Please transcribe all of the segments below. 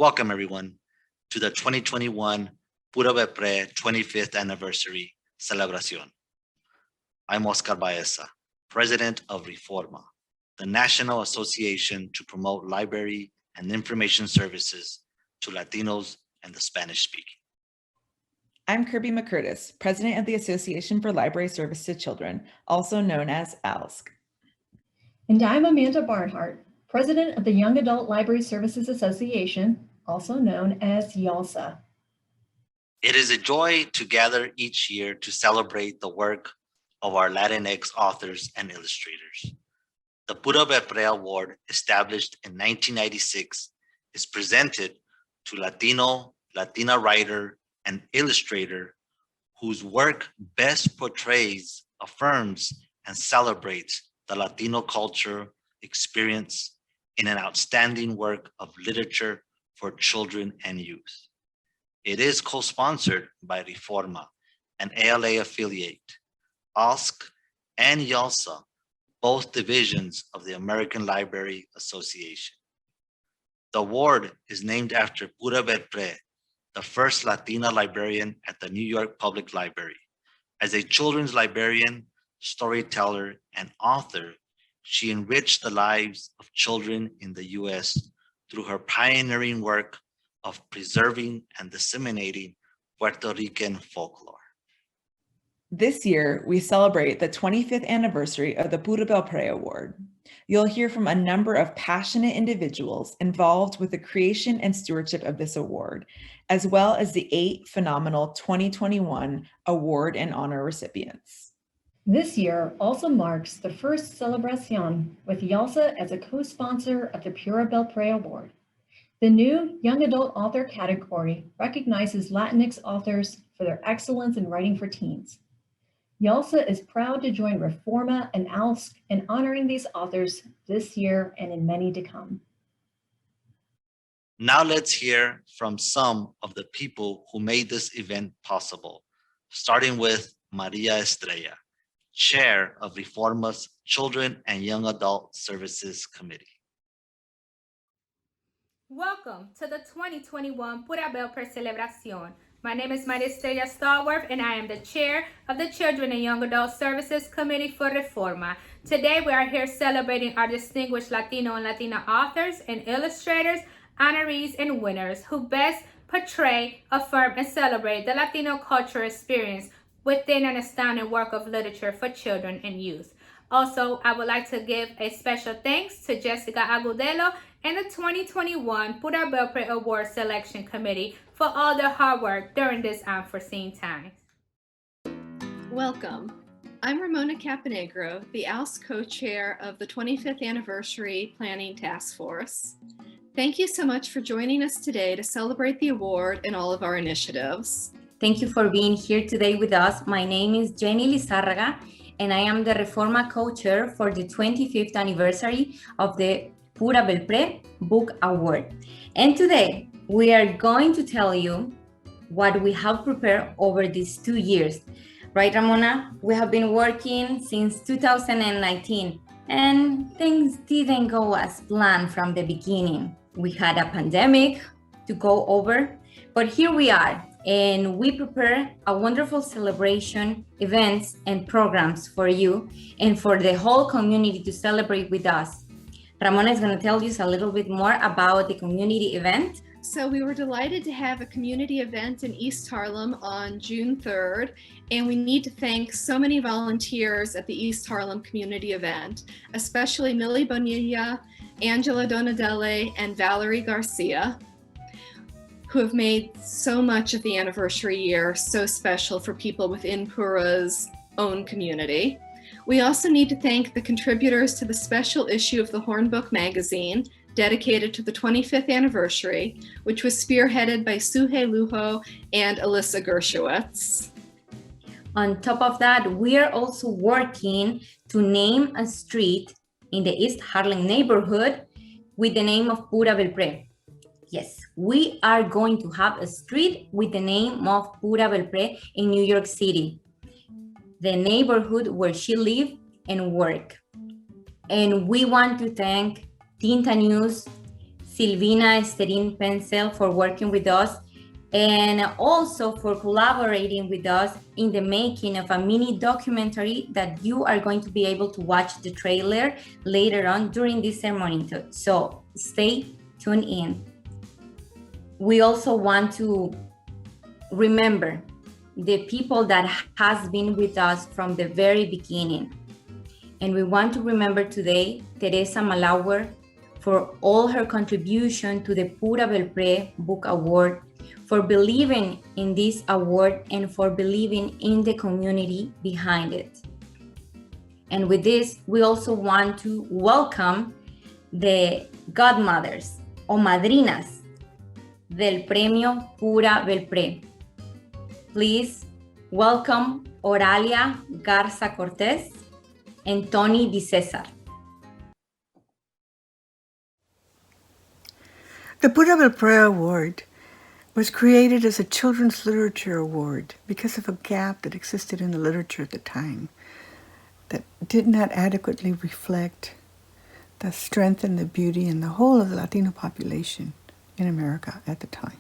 Welcome everyone to the 2021 Pura Belpré 25th Anniversary Celebración. I'm Oscar Baeza, President of REFORMA, the National Association to promote library and information services to Latinos and the Spanish-speaking. I'm Kirby McCurtis, President of the Association for Library Service to Children, also known as ALSC. And I'm Amanda Barnhart, President of the Young Adult Library Services Association, also known as YALSA. It is a joy to gather each year to celebrate the work of our Latinx authors and illustrators. The Pura Belpré Award, established in 1996, is presented to Latina writer, and illustrator whose work best portrays, affirms, and celebrates the Latino culture experience in an outstanding work of literature for children and youth. It is co-sponsored by REFORMA, an ALA affiliate, ALSC, and YALSA, both divisions of the American Library Association. The award is named after Pura Belpré, the first Latina librarian at the New York Public Library. As a children's librarian, storyteller, and author, she enriched the lives of children in the U.S. through her pioneering work of preserving and disseminating Puerto Rican folklore. This year, we celebrate the 25th anniversary of the Pura Belpré Award. You'll hear from a number of passionate individuals involved with the creation and stewardship of this award, as well as the 8 phenomenal 2021 award and honor recipients. This year also marks the first Celebración with YALSA as a co-sponsor of the Pura Belpré Award. The new Young Adult Author category recognizes Latinx authors for their excellence in writing for teens. YALSA is proud to join REFORMA and ALSC in honoring these authors this year and in many to come. Now let's hear from some of the people who made this event possible, starting with Maria Estrella, Chair of REFORMA's Children and Young Adult Services Committee. Welcome to the 2021 Pura Belpré Celebración. My name is Maria Estrella Stallworth, and I am the chair of the Children and Young Adult Services Committee for REFORMA. Today, we are here celebrating our distinguished Latino and Latina authors and illustrators, honorees, and winners who best portray, affirm, and celebrate the Latino cultural experience within an astounding work of literature for children and youth. Also, I would like to give a special thanks to Jessica Agudelo and the 2021 Pura Belpré Award Selection Committee for all their hard work during this unforeseen time. Welcome. I'm Ramona Caponegro, the ALSC co-chair of the 25th Anniversary Planning Task Force. Thank you so much for joining us today to celebrate the award and all of our initiatives. Thank you for being here today with us. My name is Jenny Lizarraga, and I am the REFORMA co-chair for the 25th anniversary of the Pura Belpré Book Award. And today, we are going to tell you what we have prepared over these 2 years. Right, Ramona? We have been working since 2019, and things didn't go as planned from the beginning. We had a pandemic to go over, but here we are, and we prepare a wonderful celebration, events, and programs for you and for the whole community to celebrate with us. Ramona is going to tell you a little bit more about the community event. So we were delighted to have a community event in East Harlem on June 3rd, and we need to thank so many volunteers at the East Harlem community event, especially Millie Bonilla, Angela Donadelle, and Valerie Garcia, who have made so much of the anniversary year so special for people within Pura's own community. We also need to thank the contributors to the special issue of the Hornbook magazine, dedicated to the 25th anniversary, which was spearheaded by Suhe Lujo and Alyssa Gershowitz. On top of that, we are also working to name a street in the East Harlem neighborhood with the name of Pura Belpré. Yes, we are going to have a street with the name of Pura Belpré in New York City, the neighborhood where she lived and worked. And we want to thank Tinta News, Silvina Esterin Pencil for working with us, and also for collaborating with us in the making of a mini documentary that you are going to be able to watch the trailer later on during this ceremony. So stay tuned in. We also want to remember the people that has been with us from the very beginning. And we want to remember today Teresa Malauer for all her contribution to the Pura Belpré Book Award, for believing in this award and for believing in the community behind it. And with this, we also want to welcome the godmothers o madrinas del Premio Pura Belpré. Please welcome Oralia Garza Cortez and Tony Di Cesar. The Pura Belpré Award was created as a children's literature award because of a gap that existed in the literature at the time that did not adequately reflect the strength and the beauty and the whole of the Latino population in America at the time.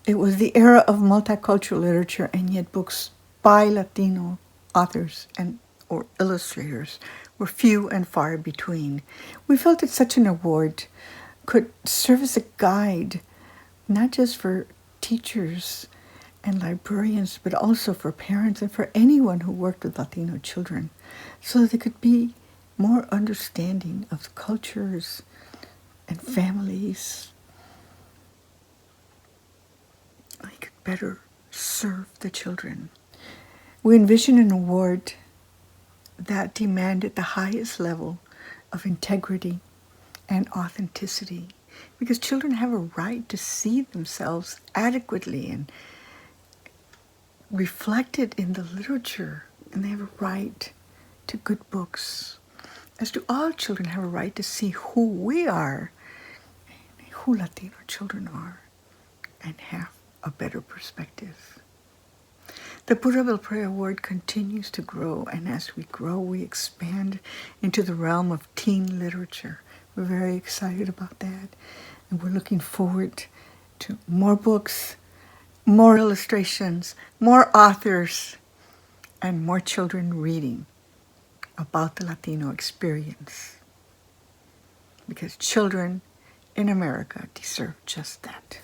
It was the era of multicultural literature, and yet books by Latino authors and or illustrators were few and far between. We felt that such an award could serve as a guide, not just for teachers and librarians, but also for parents and for anyone who worked with Latino children, so that they could be more understanding of the cultures and families. They could better serve the children. We envisioned an award that demanded the highest level of integrity and authenticity, because children have a right to see themselves adequately and reflected in the literature, and they have a right to good books, as do all children have a right to see who we are, and who Latino children are, and have a better perspective. The Pura Belpré Award continues to grow, and as we grow, we expand into the realm of teen literature. We're very excited about that, and we're looking forward to more books, more illustrations, more authors, and more children reading about the Latino experience, because children in America deserve just that.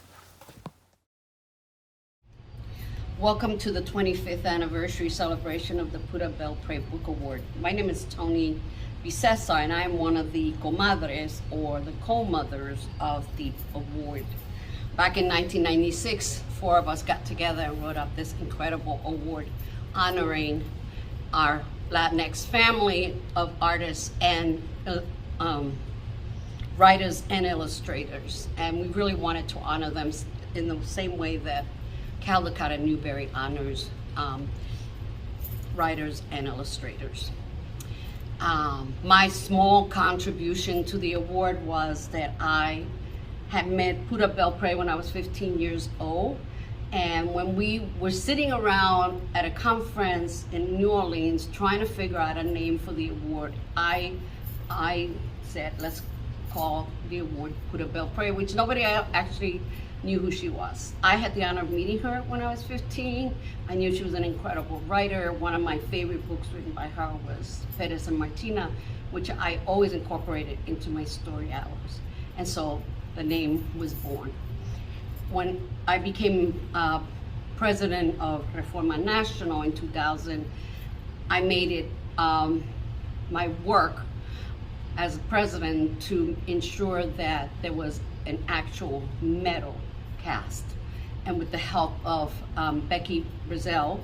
Welcome to the 25th anniversary celebration of the Pura Belpré Book Award. My name is Tony Di Cesar, and I am one of the comadres, or the co-mothers, of the award. Back in 1996, 4 of us got together and wrote up this incredible award honoring our Latinx family of artists and writers and illustrators. And we really wanted to honor them in the same way that Caldecott and Newberry honors writers and illustrators. My small contribution to the award was that I had met Pura Belpré when I was 15 years old. And when we were sitting around at a conference in New Orleans trying to figure out a name for the award, I said, let's call the award Pura Belpré, which nobody actually knew who she was. I had the honor of meeting her when I was 15. I knew she was an incredible writer. One of my favorite books written by her was Perez and Martina, which I always incorporated into my story hours. And so the name was born. When I became president of REFORMA National in 2000, I made it my work as president to ensure that there was an actual medal cast. And with the help of Becky Brazell,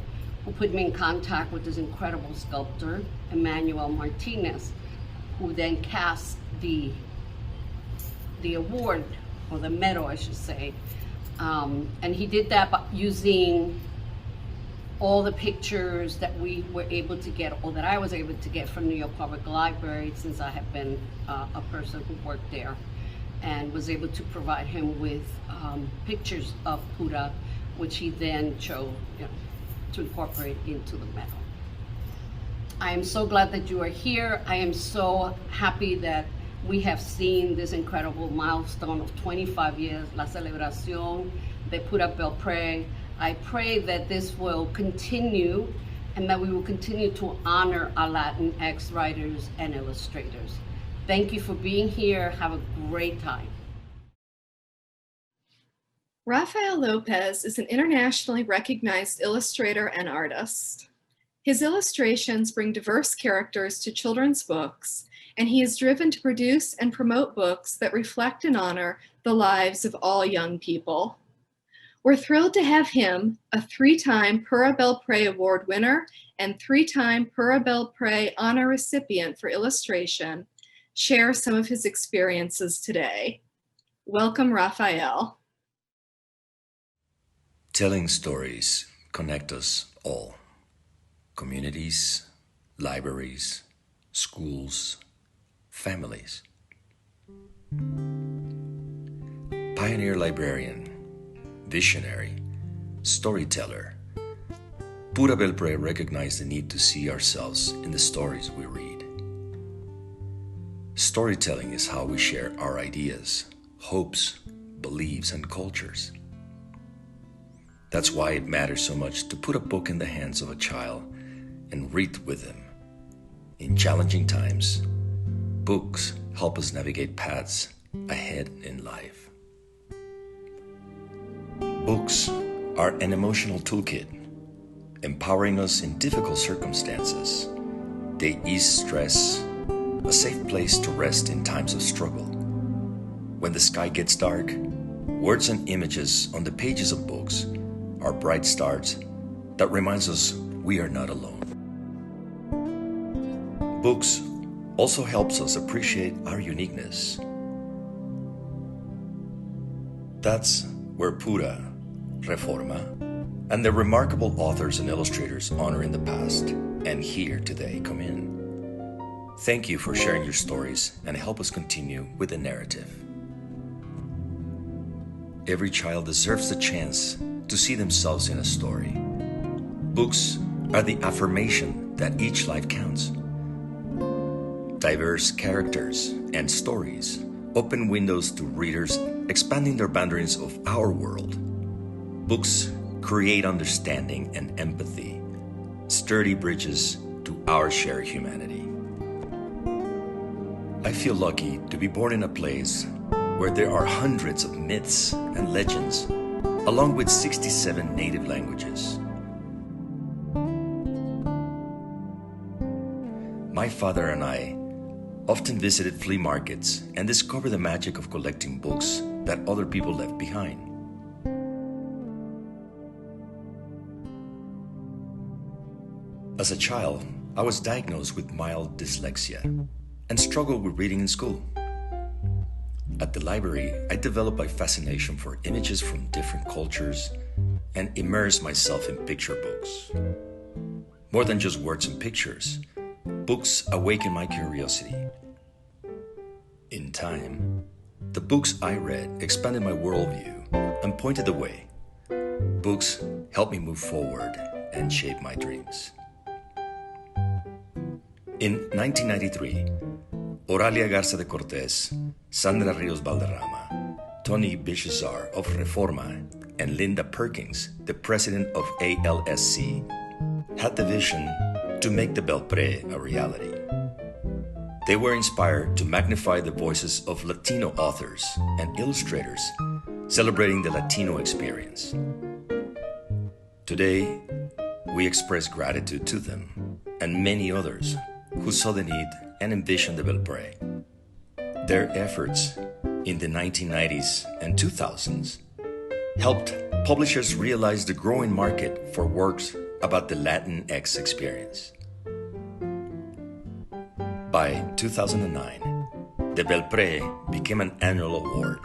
who put me in contact with this incredible sculptor, Emmanuel Martinez, who then cast the award, or the medal, I should say. And he did that by using all the pictures that we were able to get, or that I was able to get from New York Public Library, since I have been a person who worked there, and was able to provide him with pictures of Pura, which he then chose to incorporate into the medal. I am so glad that you are here. I am so happy that we have seen this incredible milestone of 25 years, La Celebración de Pura Belpré. I pray that this will continue and that we will continue to honor our Latinx writers and illustrators. Thank you for being here. Have a great time. Rafael Lopez is an internationally recognized illustrator and artist. His illustrations bring diverse characters to children's books, and he is driven to produce and promote books that reflect and honor the lives of all young people. We're thrilled to have him, a 3-time Pura Belpré Award winner and 3-time Pura Belpré honor recipient for illustration, share some of his experiences today. Welcome, Rafael. Telling stories connect us all. Communities, libraries, schools, families. Pioneer librarian, visionary, storyteller, Pura Belpré recognized the need to see ourselves in the stories we read. Storytelling is how we share our ideas, hopes, beliefs, and cultures. That's why it matters so much to put a book in the hands of a child and read with them. In challenging times, books help us navigate paths ahead in life. Books are an emotional toolkit, empowering us in difficult circumstances. They ease stress, a safe place to rest in times of struggle. When the sky gets dark, words and images on the pages of books are bright stars that reminds us we are not alone. Books also helps us appreciate our uniqueness. That's where Pura, REFORMA, and the remarkable authors and illustrators honor in the past and here today come in. Thank you for sharing your stories and help us continue with the narrative. Every child deserves the chance to see themselves in a story. Books are the affirmation that each life counts. Diverse characters and stories open windows to readers, expanding their boundaries of our world. Books create understanding and empathy, sturdy bridges to our shared humanity. I feel lucky to be born in a place where there are hundreds of myths and legends, along with 67 native languages. My father and I often visited flea markets and discovered the magic of collecting books that other people left behind. As a child, I was diagnosed with mild dyslexia and struggled with reading in school. At the library, I developed a fascination for images from different cultures and immersed myself in picture books. More than just words and pictures, books awakened my curiosity. In time, the books I read expanded my worldview and pointed the way. Books helped me move forward and shape my dreams. In 1993, Oralia Garza de Cortez, Sandra Rios Valderrama, Tony Bishazar of REFORMA, and Linda Perkins, the president of ALSC, had the vision to make the Belpré a reality. They were inspired to magnify the voices of Latino authors and illustrators, celebrating the Latino experience. Today, we express gratitude to them and many others who saw the need and envisioned the Belpré. Their efforts in the 1990s and 2000s helped publishers realize the growing market for works about the Latinx experience. By 2009, the Belpré became an annual award,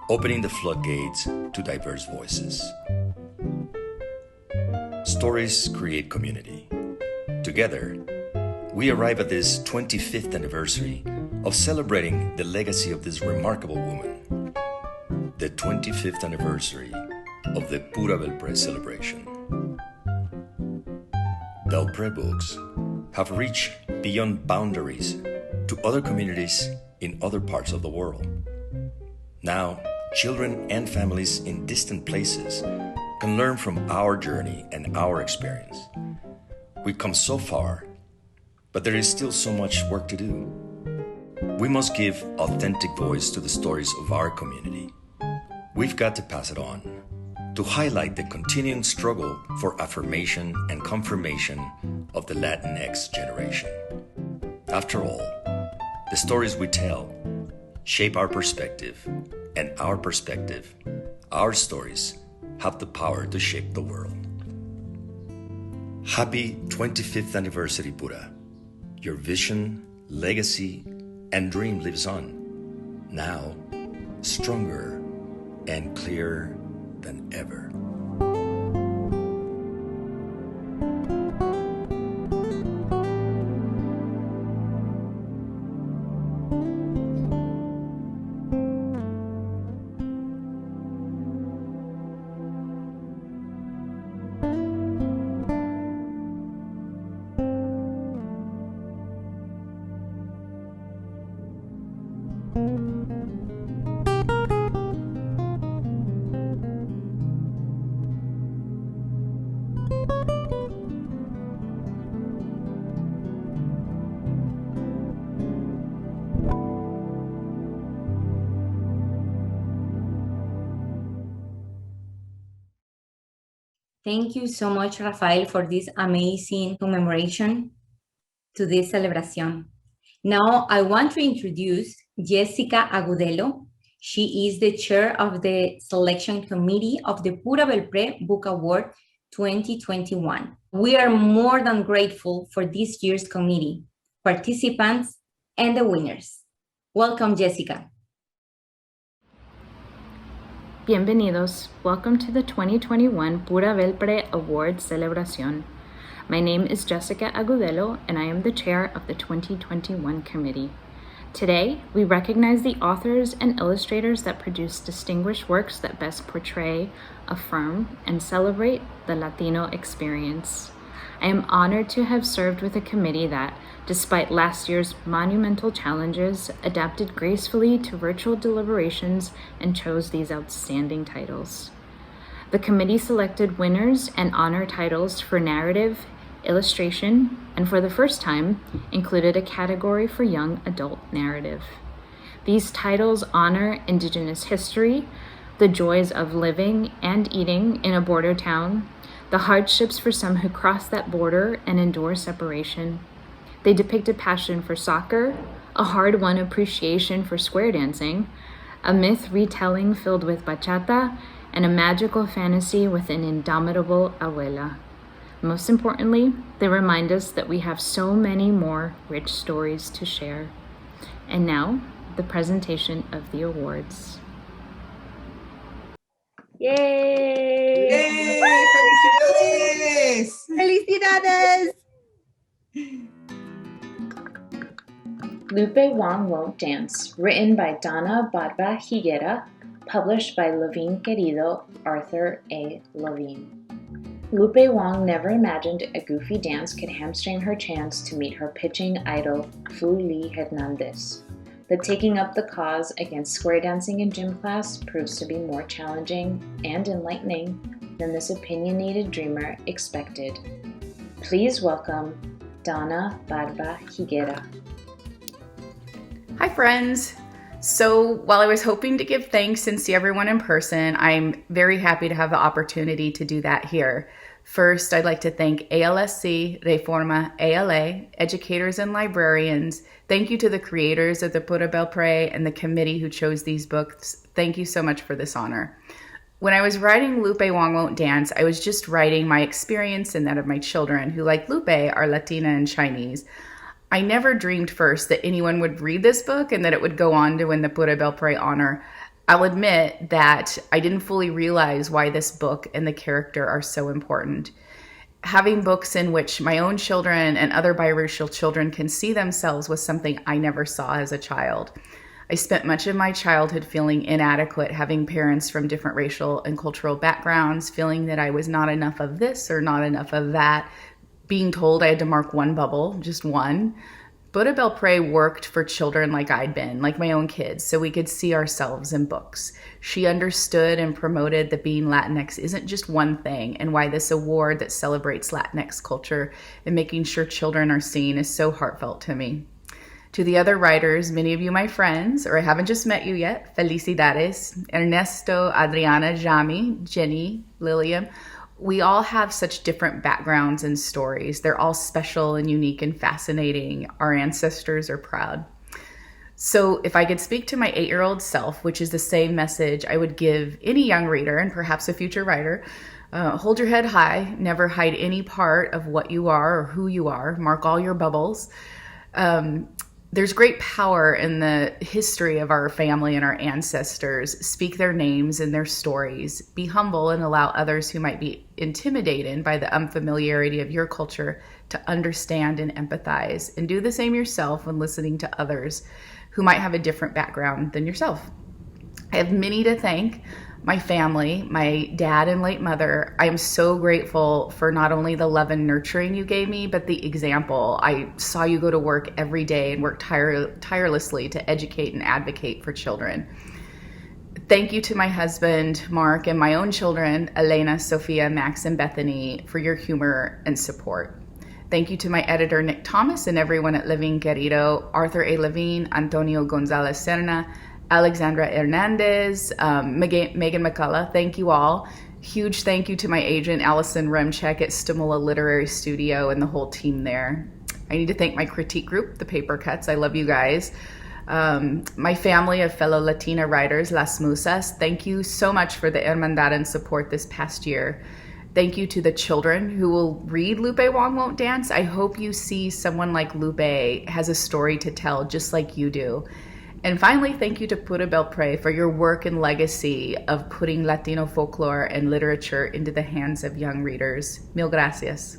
opening the floodgates to diverse voices. Stories create community. Together, we arrive at this 25th anniversary of celebrating the legacy of this remarkable woman, the 25th anniversary of the Pura Belpré celebration. Belpré books have reached beyond boundaries to other communities in other parts of the world. Now, children and families in distant places can learn from our journey and our experience. We've come so far, but there is still so much work to do. We must give authentic voice to the stories of our community. We've got to pass it on, to highlight the continuing struggle for affirmation and confirmation of the Latinx generation. After all, the stories we tell shape our perspective, and our perspective, our stories, have the power to shape the world. Happy 25th anniversary, Pura. Your vision, legacy, and dream lives on, now stronger and clearer than ever. Thank you so much, Rafael, for this amazing commemoration to this celebration. Now, I want to introduce Jessica Agudelo. She is the chair of the selection committee of the Pura Belpré Book Award 2021. We are more than grateful for this year's committee, participants, and the winners. Welcome, Jessica. Bienvenidos. Welcome to the 2021 Pura Belpré Award Celebración. My name is Jessica Agudelo, and I am the chair of the 2021 committee. Today, we recognize the authors and illustrators that produce distinguished works that best portray, affirm, and celebrate the Latino experience. I am honored to have served with a committee that, despite last year's monumental challenges, adapted gracefully to virtual deliberations and chose these outstanding titles. The committee selected winners and honor titles for narrative, illustration, and for the first time, included a category for young adult narrative. These titles honor Indigenous history, the joys of living and eating in a border town, the hardships for some who cross that border and endure separation. They depict a passion for soccer, a hard-won appreciation for square dancing, a myth retelling filled with bachata, and a magical fantasy with an indomitable abuela. Most importantly, they remind us that we have so many more rich stories to share. And now, the presentation of the awards. Yay! Yay! Felicidades! Felicidades! Lupe Wong Won't Dance, written by Donna Barba Higuera, published by Levine Querido, Arthur A. Levine. Lupe Wong never imagined a goofy dance could hamstring her chance to meet her pitching idol, Fu Lee Hernandez. But taking up the cause against square dancing in gym class proves to be more challenging and enlightening than this opinionated dreamer expected. Please welcome Donna Barba Higuera. Hi, friends. So while I was hoping to give thanks and see everyone in person, I'm very happy to have the opportunity to do that here. First, I'd like to thank ALSC, REFORMA, ALA, educators and librarians. Thank you to the creators of the Pura Belpré and the committee who chose these books. Thank you so much for this honor. When I was writing Lupe Wong Won't Dance, I was just writing my experience and that of my children who, like Lupe, are Latina and Chinese. I never dreamed first that anyone would read this book and that it would go on to win the Pura Belpré honor. I'll admit that I didn't fully realize why this book and the character are so important. Having books in which my own children and other biracial children can see themselves was something I never saw as a child. I spent much of my childhood feeling inadequate, having parents from different racial and cultural backgrounds, feeling that I was not enough of this or not enough of that, being told I had to mark one bubble, just one. Pura Belpré worked for children like I'd been, like my own kids, so we could see ourselves in books. She understood and promoted that being Latinx isn't just one thing, and why this award that celebrates Latinx culture and making sure children are seen is so heartfelt to me. To the other writers, many of you my friends, or I haven't just met you yet, felicidades. Ernesto, Adrianna, Jami, Jenny, Lillian, we all have such different backgrounds and stories. They're all special and unique and fascinating. Our ancestors are proud. So if I could speak to my 8-year-old self, which is the same message I would give any young reader and perhaps a future writer, hold your head high, never hide any part of what you are or who you are, mark all your bubbles. There's great power in the history of our family and our ancestors. Speak their names and their stories. Be humble and allow others who might be intimidated by the unfamiliarity of your culture to understand and empathize. And do the same yourself when listening to others who might have a different background than yourself. I have many to thank. My family, my dad and late mother. I am so grateful for not only the love and nurturing you gave me, but the example. I saw you go to work every day and work tirelessly to educate and advocate for children. Thank you to my husband, Mark, and my own children, Elena, Sophia, Max, and Bethany, for your humor and support. Thank you to my editor, Nick Thomas, and everyone at Levine Querido, Arthur A. Levine, Antonio Gonzalez Serna, Alexandra Hernandez, Megan McCullough, thank you all. Huge thank you to my agent, Allison Remchek at Stimula Literary Studio and the whole team there. I need to thank my critique group, the Paper Cuts. I love you guys. My family of fellow Latina writers, Las Musas, thank you so much for the hermandad and support this past year. Thank you to the children who will read Lupe Wong Won't Dance. I hope you see someone like Lupe has a story to tell just like you do. And finally, thank you to Pura Belpré for your work and legacy of putting Latino folklore and literature into the hands of young readers. Mil gracias.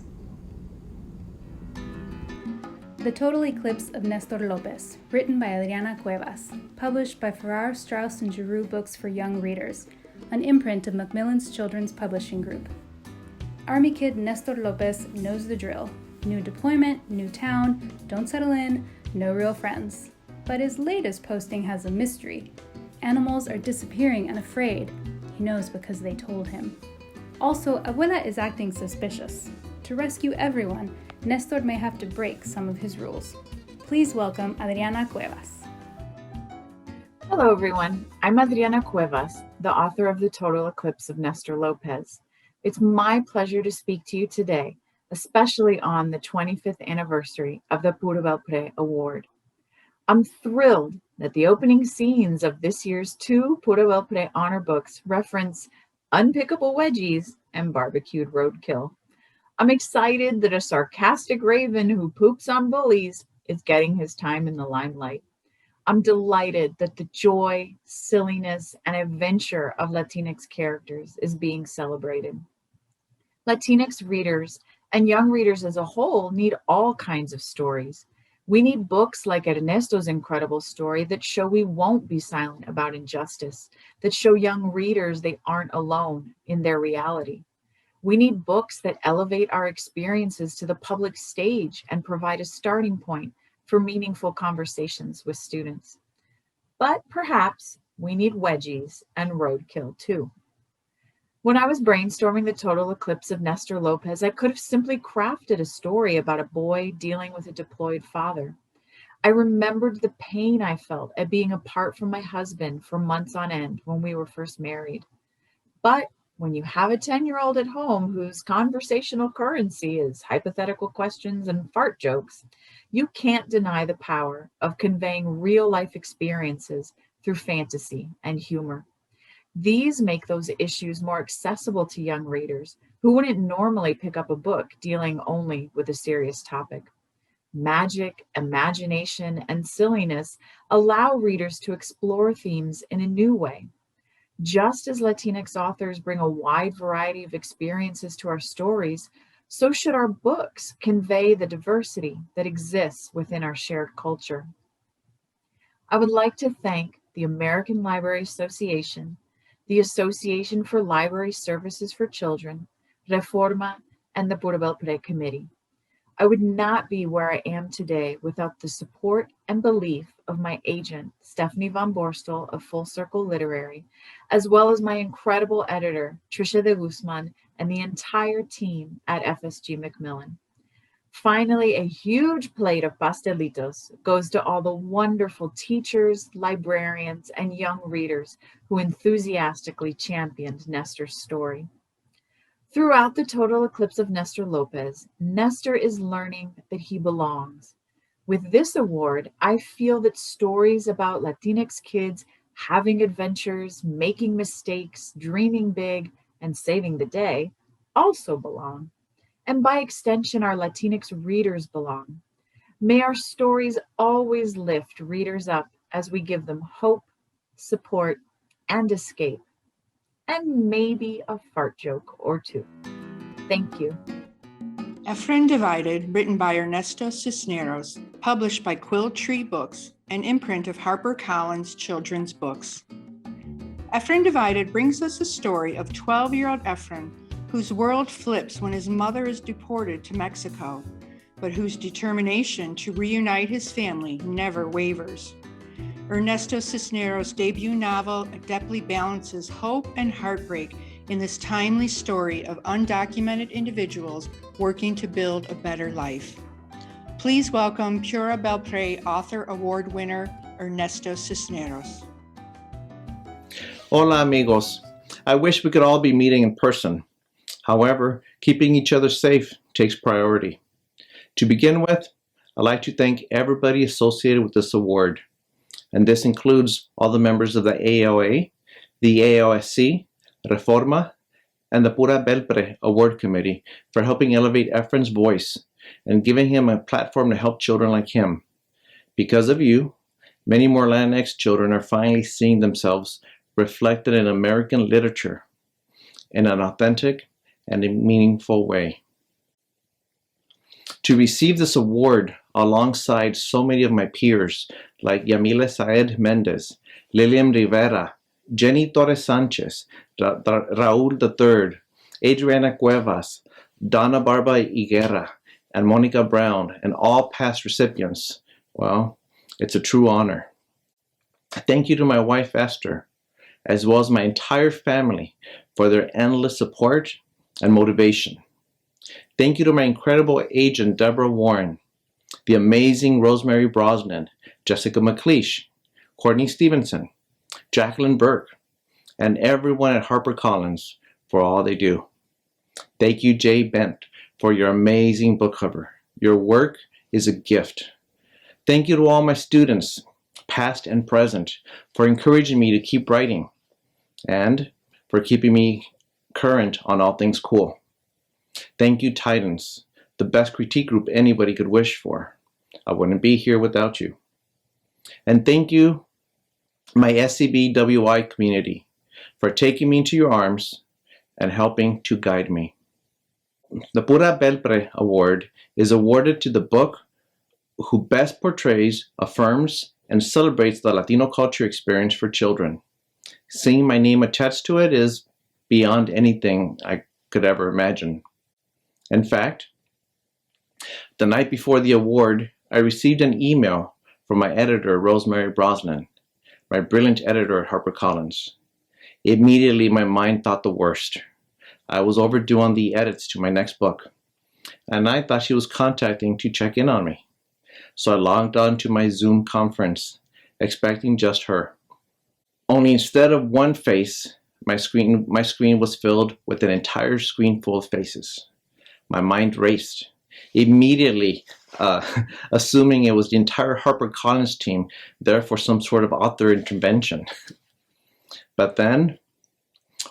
The Total Eclipse of Nestor Lopez, written by Adrianna Cuevas, published by Farrar, Straus, and Giroux Books for Young Readers, an imprint of Macmillan's Children's Publishing Group. Army kid Nestor Lopez knows the drill. New deployment, new town, don't settle in, no real friends. But his latest posting has a mystery. Animals are disappearing and afraid. He knows because they told him. Also, Abuela is acting suspicious. To rescue everyone, Nestor may have to break some of his rules. Please welcome Adrianna Cuevas. Hello, everyone. I'm Adrianna Cuevas, the author of The Total Eclipse of Nestor Lopez. It's my pleasure to speak to you today, especially on the 25th anniversary of the Pura Belpré Award. I'm thrilled that the opening scenes of this year's 2 Pura Belpré honor books reference unpickable wedgies and barbecued roadkill. I'm excited that a sarcastic raven who poops on bullies is getting his time in the limelight. I'm delighted that the joy, silliness, and adventure of Latinx characters is being celebrated. Latinx readers and young readers as a whole need all kinds of stories. We need books like Ernesto's incredible story that show we won't be silent about injustice, that show young readers they aren't alone in their reality. We need books that elevate our experiences to the public stage and provide a starting point for meaningful conversations with students. But perhaps we need wedgies and roadkill too. When I was brainstorming the Total Eclipse of Nestor Lopez, I could have simply crafted a story about a boy dealing with a deployed father. I remembered the pain I felt at being apart from my husband for months on end when we were first married. But when you have a 10-year-old at home whose conversational currency is hypothetical questions and fart jokes, you can't deny the power of conveying real-life experiences through fantasy and humor. These make those issues more accessible to young readers who wouldn't normally pick up a book dealing only with a serious topic. Magic, imagination, and silliness allow readers to explore themes in a new way. Just as Latinx authors bring a wide variety of experiences to our stories, so should our books convey the diversity that exists within our shared culture. I would like to thank the American Library Association, the Association for Library Services for Children, REFORMA, and the Pura Belpré Committee. I would not be where I am today without the support and belief of my agent, Stephanie Von Borstel of Full Circle Literary, as well as my incredible editor, Tricia de Guzman, and the entire team at FSG Macmillan. Finally, a huge plate of pastelitos goes to all the wonderful teachers, librarians, and young readers who enthusiastically championed Nestor's story. Throughout the total eclipse of Nestor Lopez, Nestor is learning that he belongs. With this award, I feel that stories about Latinx kids having adventures, making mistakes, dreaming big, and saving the day also belong. And by extension, our Latinx readers belong. May our stories always lift readers up as we give them hope, support, and escape. And maybe a fart joke or two. Thank you. A Friend Divided, written by Ernesto Cisneros, published by Quill Tree Books, an imprint of HarperCollins Children's Books. A Friend Divided brings us a story of 12-year-old Efren, whose world flips when his mother is deported to Mexico, but whose determination to reunite his family never wavers. Ernesto Cisneros' debut novel adeptly balances hope and heartbreak in this timely story of undocumented individuals working to build a better life. Please welcome Pura Belpré Author Award winner Ernesto Cisneros. Hola amigos. I wish we could all be meeting in person. However, keeping each other safe takes priority. To begin with, I'd like to thank everybody associated with this award. And this includes all the members of the AOA, the AOSC, REFORMA, and the Pura Belpré Award Committee for helping elevate Efren's voice and giving him a platform to help children like him. Because of you, many more Latinx children are finally seeing themselves reflected in American literature in an authentic and a meaningful way. To receive this award alongside so many of my peers like Yamile Saed Mendez, Lilian Rivera, Jenny Torres Sanchez, Raúl III, Adrianna Cuevas, Donna Barba Higuera, and Monica Brown, and all past recipients, well, it's a true honor. Thank you to my wife Esther, as well as my entire family for their endless support and motivation. Thank you to my incredible agent, Deborah Warren, the amazing Rosemary Brosnan, Jessica McLeish, Courtney Stevenson, Jacqueline Burke, and everyone at HarperCollins for all they do. Thank you, Jay Bent, for your amazing book cover. Your work is a gift. Thank you to all my students, past and present, for encouraging me to keep writing and for keeping me current on all things cool. Thank you, Titans, the best critique group anybody could wish for. I wouldn't be here without you. And thank you, my SCBWI community, for taking me into your arms and helping to guide me. The Pura Belpré Award is awarded to the book who best portrays, affirms, and celebrates the Latino culture experience for children. Seeing my name attached to it is beyond anything I could ever imagine. In fact, the night before the award, I received an email from my editor, Rosemary Brosnan, my brilliant editor at HarperCollins. Immediately, my mind thought the worst. I was overdue on the edits to my next book, and I thought she was contacting to check in on me. So I logged on to my Zoom conference, expecting just her. Only instead of one face, my screen was filled with an entire screen full of faces. My mind raced, immediately assuming it was the entire HarperCollins team there for some sort of author intervention. But then,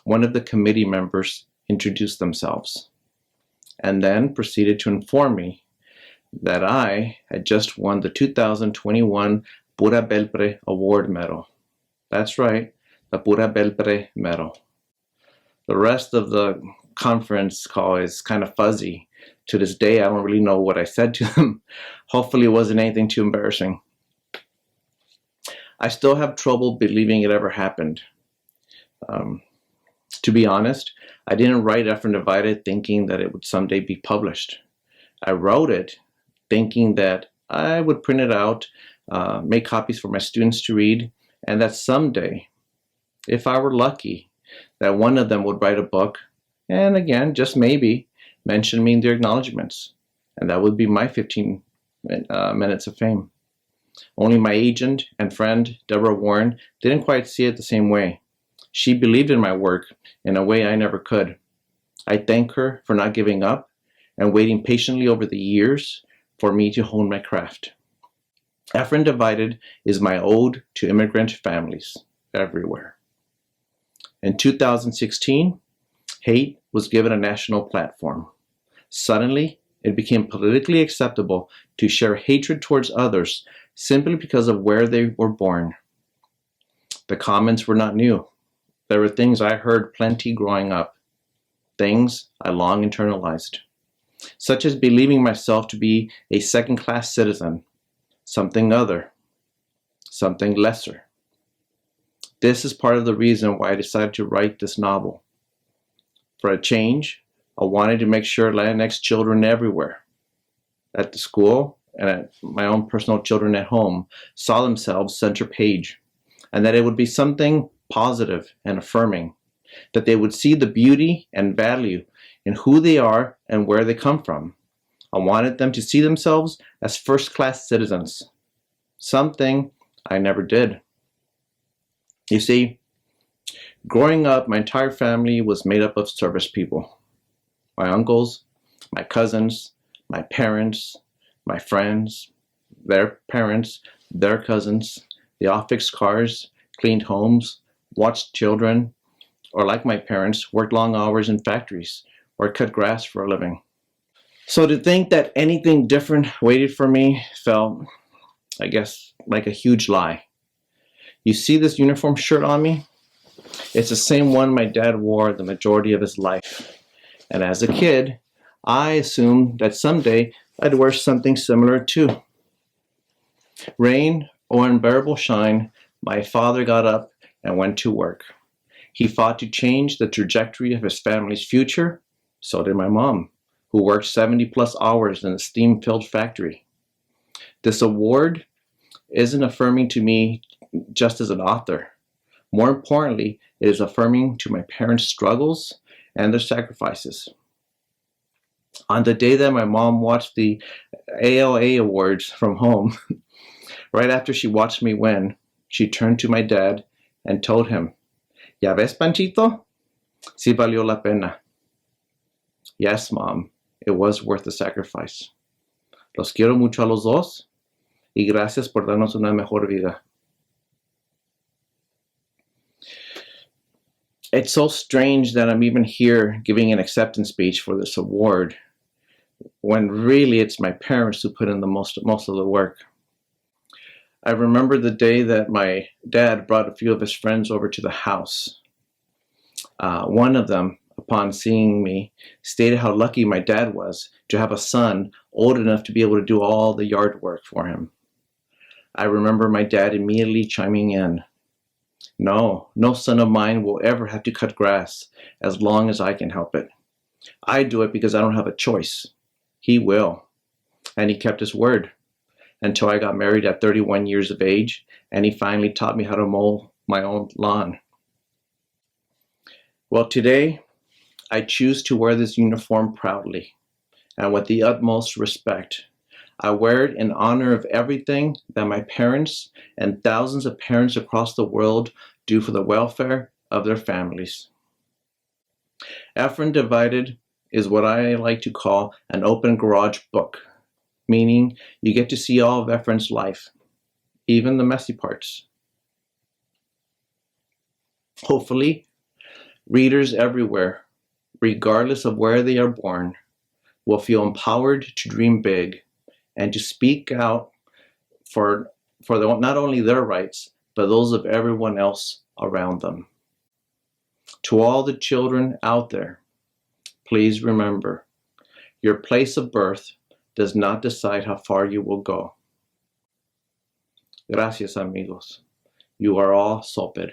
one of the committee members introduced themselves, and then proceeded to inform me that I had just won the 2021 Pura Belpré Award medal. That's right, the Pura Belpré medal. The rest of the conference call is kind of fuzzy. To this day, I don't really know what I said to them. Hopefully it wasn't anything too embarrassing. I still have trouble believing it ever happened. To be honest, I didn't write Efren Divided thinking that it would someday be published. I wrote it thinking that I would print it out, make copies for my students to read, and that someday, if I were lucky, that one of them would write a book, and again, just maybe, mention me in their acknowledgments, and that would be my 15 minutes of fame. Only my agent and friend, Deborah Warren, didn't quite see it the same way. She believed in my work in a way I never could. I thank her for not giving up and waiting patiently over the years for me to hone my craft. Efren Divided is my ode to immigrant families everywhere. In 2016, hate was given a national platform. Suddenly, it became politically acceptable to share hatred towards others simply because of where they were born. The comments were not new. There were things I heard plenty growing up, things I long internalized, such as believing myself to be a second-class citizen, something other, something lesser. This is part of the reason why I decided to write this novel. For a change, I wanted to make sure Latinx children everywhere, at the school and at my own personal children at home, saw themselves center page, and that it would be something positive and affirming, that they would see the beauty and value in who they are and where they come from. I wanted them to see themselves as first-class citizens, something I never did. You see, growing up, my entire family was made up of service people. My uncles, my cousins, my parents, my friends, their parents, their cousins. They all fixed cars, cleaned homes, watched children, or like my parents, worked long hours in factories or cut grass for a living. So to think that anything different waited for me felt, I guess, like a huge lie. You see this uniform shirt on me? It's the same one my dad wore the majority of his life. And as a kid, I assumed that someday I'd wear something similar too. Rain or unbearable shine, my father got up and went to work. He fought to change the trajectory of his family's future. So did my mom, who worked 70+ hours in a steam-filled factory. This award isn't affirming to me just as an author. More importantly, it is affirming to my parents' struggles and their sacrifices. On the day that my mom watched the ALA Awards from home, right after she watched me win, she turned to my dad and told him, "Ya ves, Panchito? Sí valió la pena." Yes, Mom, it was worth the sacrifice. Los quiero mucho a los dos y gracias por darnos una mejor vida. It's so strange that I'm even here giving an acceptance speech for this award when really it's my parents who put in the most of the work. I remember the day that my dad brought a few of his friends over to the house. One of them, upon seeing me, stated how lucky my dad was to have a son old enough to be able to do all the yard work for him. I remember my dad immediately chiming in, No son of mine will ever have to cut grass as long as I can help it. I do it because I don't have a choice. He will." And he kept his word until I got married at 31 years of age, and he finally taught me how to mow my own lawn. Well, today, I choose to wear this uniform proudly and with the utmost respect. I wear it in honor of everything that my parents and thousands of parents across the world do for the welfare of their families. Efren Divided is what I like to call an open garage book, meaning you get to see all of Efren's life, even the messy parts. Hopefully, readers everywhere, regardless of where they are born, will feel empowered to dream big and to speak out for not only their rights, but those of everyone else around them. To all the children out there, please remember, your place of birth does not decide how far you will go. Gracias, amigos. You are all soped.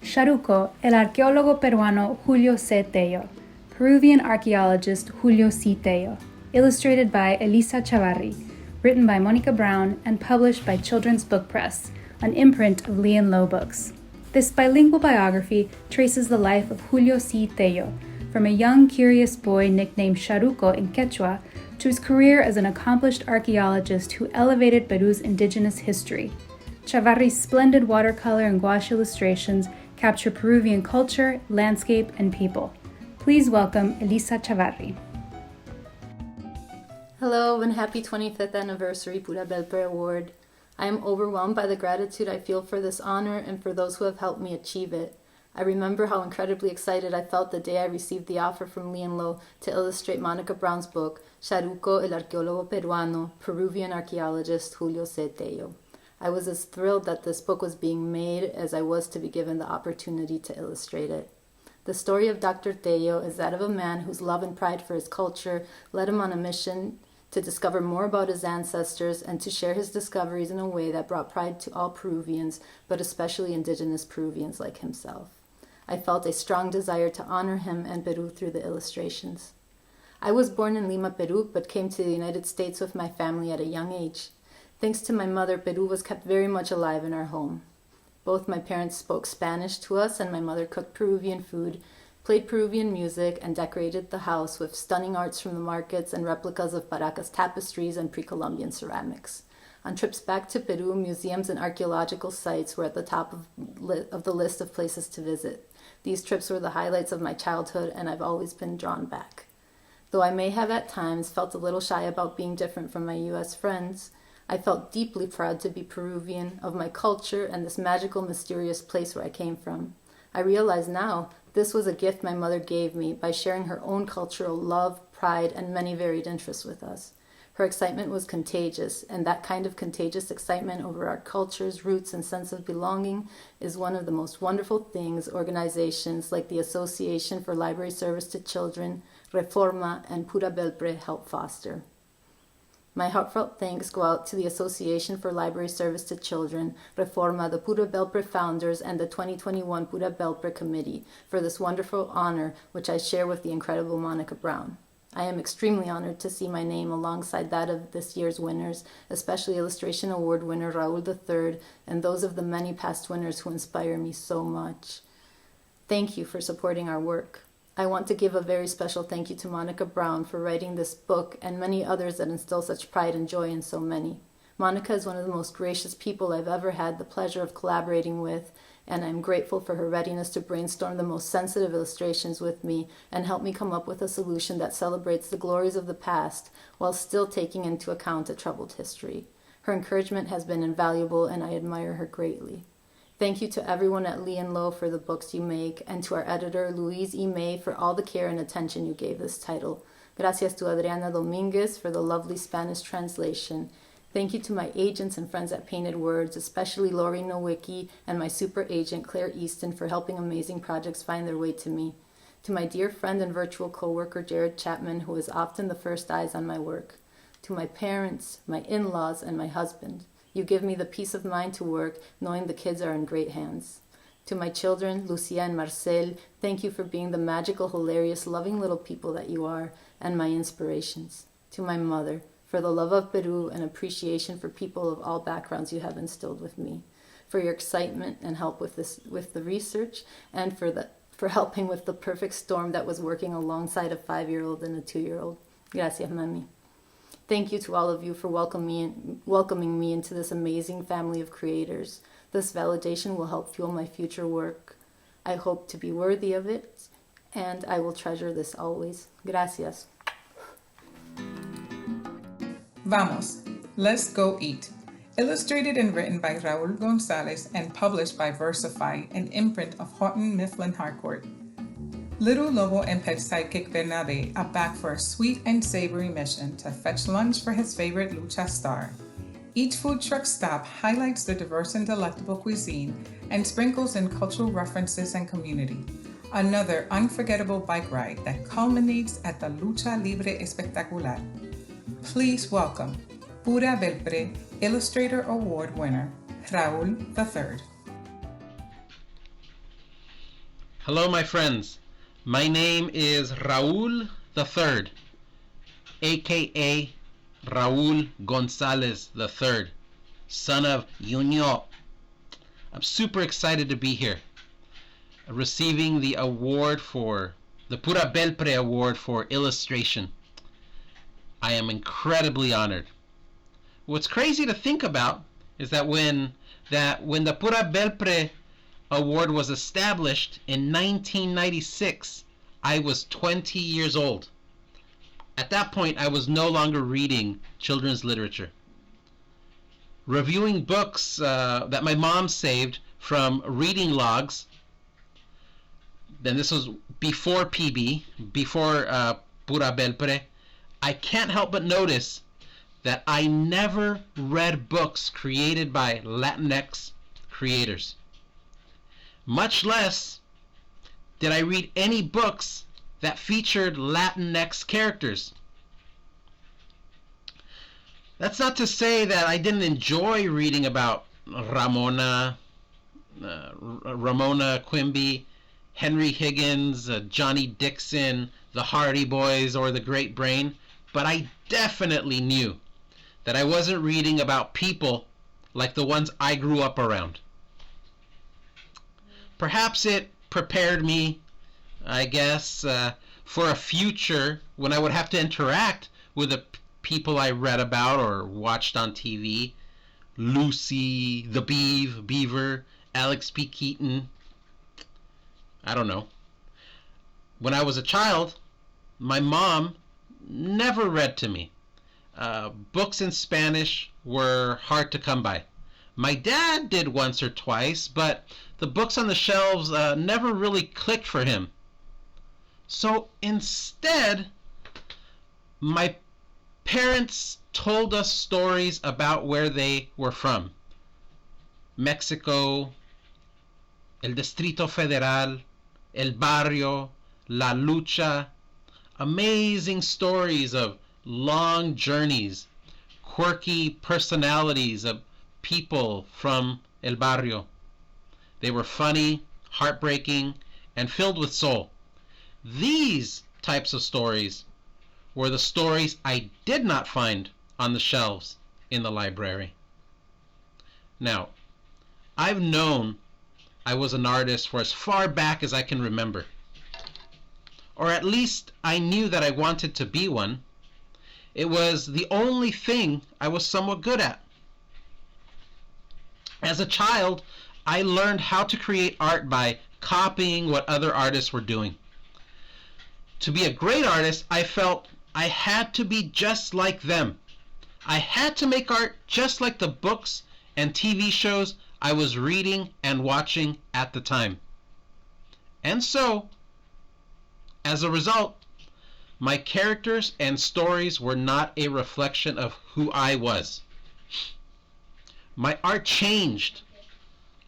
Charuco, el arqueólogo peruano Julio C. Tello. Peruvian archaeologist Julio C. Tello. Illustrated by Elisa Chavarri. Written by Monica Brown and published by Children's Book Press, an imprint of Lee & Low Books. This bilingual biography traces the life of Julio C. Tello, from a young, curious boy nicknamed Charuco in Quechua to his career as an accomplished archaeologist who elevated Peru's indigenous history. Chavarri's splendid watercolor and gouache illustrations capture Peruvian culture, landscape, and people. Please welcome Elisa Chavarri. Hello and happy 25th anniversary Pura Belpré Award. I am overwhelmed by the gratitude I feel for this honor and for those who have helped me achieve it. I remember how incredibly excited I felt the day I received the offer from Lee & Low to illustrate Monica Brown's book, Charuco, el arqueólogo peruano, Peruvian archaeologist Julio C. Tello. I was as thrilled that this book was being made as I was to be given the opportunity to illustrate it. The story of Dr. Tello is that of a man whose love and pride for his culture led him on a mission to discover more about his ancestors and to share his discoveries in a way that brought pride to all Peruvians, but especially indigenous Peruvians like himself. I felt a strong desire to honor him and Peru through the illustrations. I was born in Lima, Peru, but came to the United States with my family at a young age. Thanks to my mother, Peru was kept very much alive in our home. Both my parents spoke Spanish to us, and my mother cooked Peruvian food, played Peruvian music, and decorated the house with stunning arts from the markets and replicas of Paracas tapestries and pre-Columbian ceramics. On trips back to Peru, museums and archaeological sites were at the top of the list of places to visit. These trips were the highlights of my childhood, and I've always been drawn back. Though I may have at times felt a little shy about being different from my U.S. friends, I felt deeply proud to be Peruvian, of my culture, and this magical, mysterious place where I came from. I realize now this was a gift my mother gave me by sharing her own cultural love, pride, and many varied interests with us. Her excitement was contagious, and that kind of contagious excitement over our cultures, roots, and sense of belonging is one of the most wonderful things organizations like the Association for Library Service to Children, REFORMA, and Pura Belpré help foster. My heartfelt thanks go out to the Association for Library Service to Children, REFORMA, the Pura Belpré founders, and the 2021 Pura Belpré Committee for this wonderful honor, which I share with the incredible Monica Brown. I am extremely honored to see my name alongside that of this year's winners, especially Illustration Award winner Raul III, and those of the many past winners who inspire me so much. Thank you for supporting our work. I want to give a very special thank you to Monica Brown for writing this book and many others that instill such pride and joy in so many. Monica is one of the most gracious people I've ever had the pleasure of collaborating with, and I'm grateful for her readiness to brainstorm the most sensitive illustrations with me and help me come up with a solution that celebrates the glories of the past while still taking into account a troubled history. Her encouragement has been invaluable, and I admire her greatly. Thank you to everyone at Lee & Low for the books you make, and to our editor, Louise E. May, for all the care and attention you gave this title. Gracias to Adrianna Dominguez for the lovely Spanish translation. Thank you to my agents and friends at Painted Words, especially Lori Nowicki and my super agent, Claire Easton, for helping amazing projects find their way to me. To my dear friend and virtual co-worker, Jared Chapman, who is often the first eyes on my work. To my parents, my in-laws, and my husband. You give me the peace of mind to work, knowing the kids are in great hands. To my children, Lucia and Marcel, thank you for being the magical, hilarious, loving little people that you are, and my inspirations. To my mother, for the love of Peru and appreciation for people of all backgrounds you have instilled with me. For your excitement and help with the research, and for helping with the perfect storm that was working alongside a 5-year-old and a 2-year-old. Gracias, Mami. Thank you to all of you for welcoming me into this amazing family of creators. This validation will help fuel my future work. I hope to be worthy of it, and I will treasure this always. Gracias. Vamos, let's go eat. Illustrated and written by Raul Gonzalez and published by Versify, an imprint of Houghton Mifflin Harcourt. Little Lobo and pet sidekick Bernabe are back for a sweet and savory mission to fetch lunch for his favorite lucha star. Each food truck stop highlights the diverse and delectable cuisine and sprinkles in cultural references and community. Another unforgettable bike ride that culminates at the Lucha Libre Espectacular. Please welcome Pura Belpré Illustrator Award winner, Raul III. Hello, my friends. My name is Raul III, aka Raul Gonzalez III, son of Yuño. I'm super excited to be here, receiving the award for the Pura Belpré Award for illustration. I am incredibly honored. What's crazy to think about is that when the Pura Belpré Award was established in 1996, I was 20 years old. At that point, I was no longer reading children's literature. Reviewing books that my mom saved from reading logs, then this was before PB, before Pura Belpré, I can't help but notice that I never read books created by Latinx creators. Much less did I read any books that featured Latinx characters. That's not to say that I didn't enjoy reading about Ramona, Quimby, Henry Higgins, Johnny Dixon, the Hardy Boys, or the Great Brain, but I definitely knew that I wasn't reading about people like the ones I grew up around. Perhaps it prepared me, I guess, for a future when I would have to interact with the people I read about or watched on TV. Lucy, the Beaver, Alex P. Keaton. I don't know. When I was a child, my mom never read to me. Books in Spanish were hard to come by. My dad did once or twice, but the books on the shelves never really clicked for him. So instead, my parents told us stories about where they were from. Mexico, El Distrito Federal, El Barrio, La Lucha. Amazing stories of long journeys, quirky personalities of people from El Barrio. They were funny, heartbreaking, and filled with soul. These types of stories were the stories I did not find on the shelves in the library. Now, I've known I was an artist for as far back as I can remember. Or at least I knew that I wanted to be one. It was the only thing I was somewhat good at. As a child, I learned how to create art by copying what other artists were doing. To be a great artist, I felt I had to be just like them. I had to make art just like the books and TV shows I was reading and watching at the time. And so, as a result, my characters and stories were not a reflection of who I was. My art changed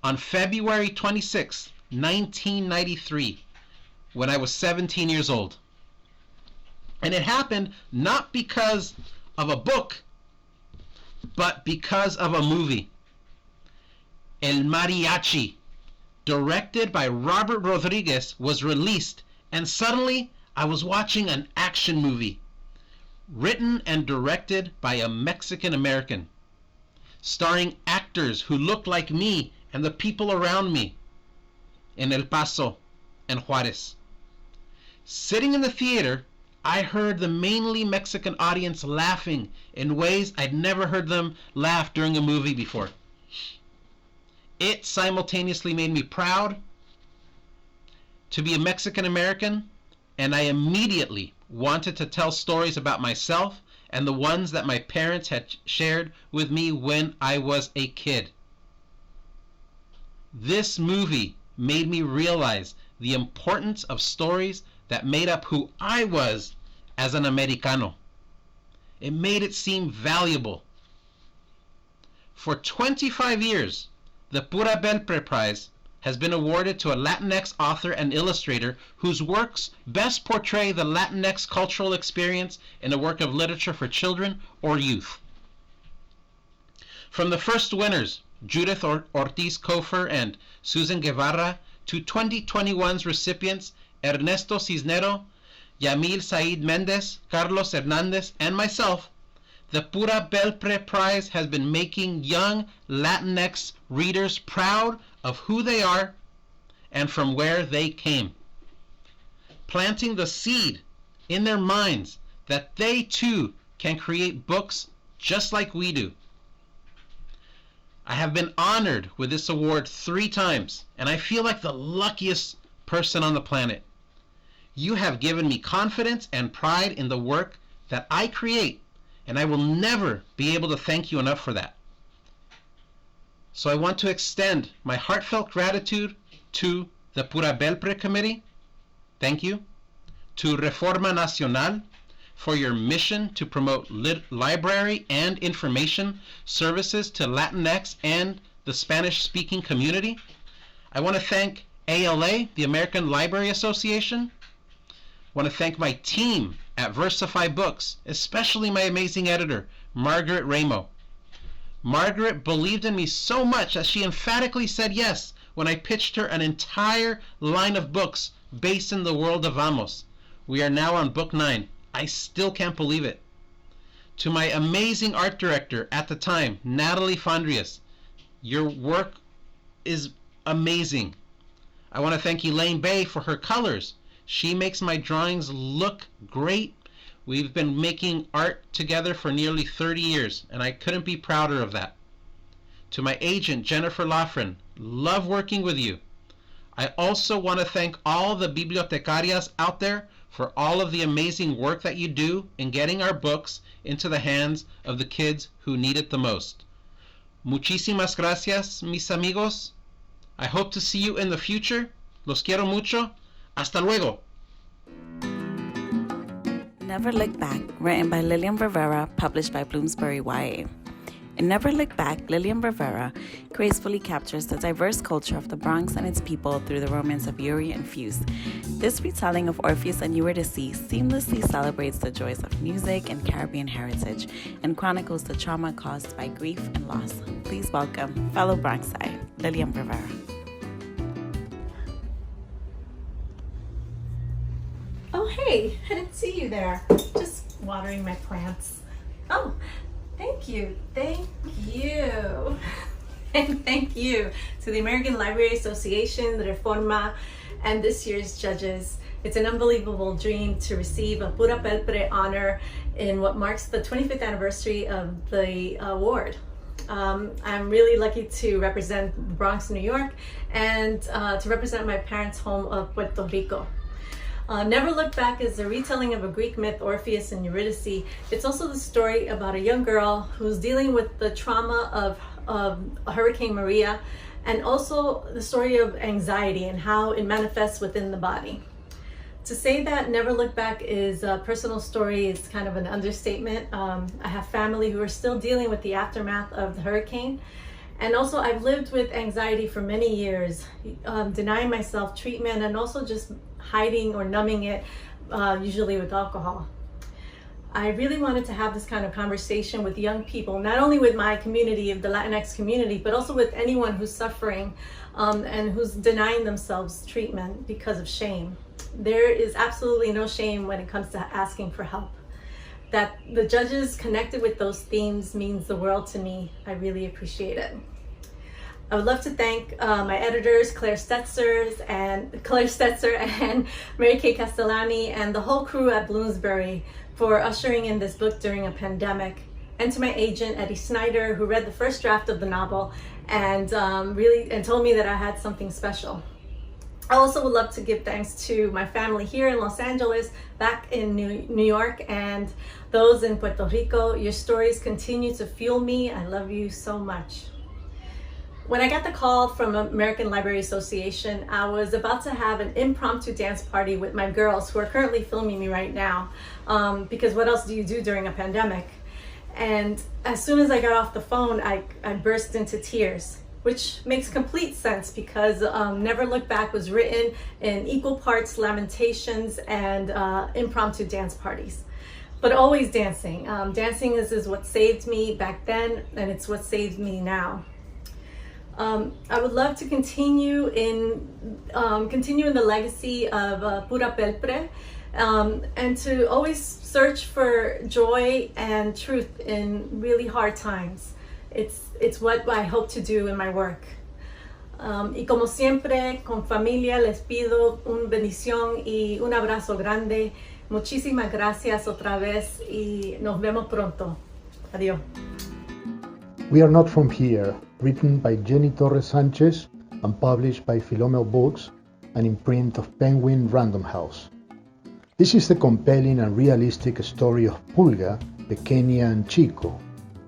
on February 26, 1993, when I was 17 years old. And it happened not because of a book, but because of a movie. El Mariachi, directed by Robert Rodriguez, was released, and suddenly I was watching an action movie, written and directed by a Mexican American, starring actors who looked like me and the people around me in El Paso and Juarez. Sitting in the theater, I heard the mainly Mexican audience laughing in ways I'd never heard them laugh during a movie before. It simultaneously made me proud to be a Mexican American, and I immediately wanted to tell stories about myself and the ones that my parents had shared with me when I was a kid. This movie made me realize the importance of stories that made up who I was as an Americano. It made it seem valuable. For 25 years, the Pura Belpré Prize has been awarded to a Latinx author and illustrator whose works best portray the Latinx cultural experience in a work of literature for children or youth. From the first winners, Judith Ortiz Kofer and Susan Guevara, to 2021's recipients Ernesto Cisnero, Yamil Said Mendez, Carlos Hernandez, and myself, the Pura Belpré Prize has been making young Latinx readers proud of who they are and from where they came, planting the seed in their minds that they too can create books just like we do. I have been honored with this award 3 times, and I feel like the luckiest person on the planet. You have given me confidence and pride in the work that I create, and I will never be able to thank you enough for that. So I want to extend my heartfelt gratitude to the Pura Belpré Committee, thank you, to Reforma Nacional for your mission to promote library and information services to Latinx and the Spanish-speaking community. I want to thank ALA, the American Library Association. I want to thank my team at Versify Books, especially my amazing editor, Margaret Ramo. Margaret believed in me so much that she emphatically said yes when I pitched her an entire line of books based in the world of Vamos. We are now on book 9. I still can't believe it. To my amazing art director at the time, Natalie Fondrias, your work is amazing. I want to thank Elaine Bay for her colors. She makes my drawings look great. We've been making art together for nearly 30 years, and I couldn't be prouder of that. To my agent, Jennifer Lafren, love working with you. I also want to thank all the bibliotecarias out there for all of the amazing work that you do in getting our books into the hands of the kids who need it the most. Muchísimas gracias, mis amigos. I hope to see you in the future. Los quiero mucho. Hasta luego. Never Look Back, written by Lillian Rivera, published by Bloomsbury YA. In Never Look Back, Lillian Rivera gracefully captures the diverse culture of the Bronx and its people through the romance of Yuri and Fuse. This retelling of Orpheus and Eurydice seamlessly celebrates the joys of music and Caribbean heritage and chronicles the trauma caused by grief and loss. Please welcome fellow Bronxite, Lillian Rivera. Oh, hey, I didn't see you there. Just watering my plants. Oh, thank you. Thank you. And thank you to the American Library Association, the REFORMA, and this year's judges. It's an unbelievable dream to receive a Pura Belpré honor in what marks the 25th anniversary of the award. I'm really lucky to represent the Bronx, New York, and to represent my parents' home of Puerto Rico. Never Look Back is a retelling of a Greek myth, Orpheus and Eurydice. It's also the story about a young girl who's dealing with the trauma of Hurricane Maria, and also the story of anxiety and how it manifests within the body. To say that Never Look Back is a personal story is kind of an understatement. I have family who are still dealing with the aftermath of the hurricane. And also I've lived with anxiety for many years, denying myself treatment and also just hiding or numbing it, usually with alcohol. I really wanted to have this kind of conversation with young people, not only with my community, of the Latinx community, but also with anyone who's suffering and who's denying themselves treatment because of shame. There is absolutely no shame when it comes to asking for help. That the judges connected with those themes means the world to me. I really appreciate it. I would love to thank my editors, Claire Stetzer and Mary Kay Castellani, and the whole crew at Bloomsbury for ushering in this book during a pandemic, and to my agent, Eddie Snyder, who read the first draft of the novel and told me that I had something special. I also would love to give thanks to my family here in Los Angeles, back in New York, and those in Puerto Rico. Your stories continue to fuel me. I love you so much. When I got the call from American Library Association, I was about to have an impromptu dance party with my girls who are currently filming me right now, because what else do you do during a pandemic? And as soon as I got off the phone, I burst into tears, which makes complete sense because Never Look Back was written in equal parts lamentations and impromptu dance parties. But always dancing. Dancing is what saved me back then, and it's what saved me now. I would love to continue in the legacy of Pura Belpré, and to always search for joy and truth in really hard times. It's what I hope to do in my work. Y como siempre, con familia, les pido una bendición y un abrazo grande. Muchísimas gracias otra vez y nos vemos pronto. Adiós. We Are Not From Here, written by Jenny Torres Sanchez and published by Philomel Books, an imprint of Penguin Random House. This is the compelling and realistic story of Pulga, Pequeña, and Chico,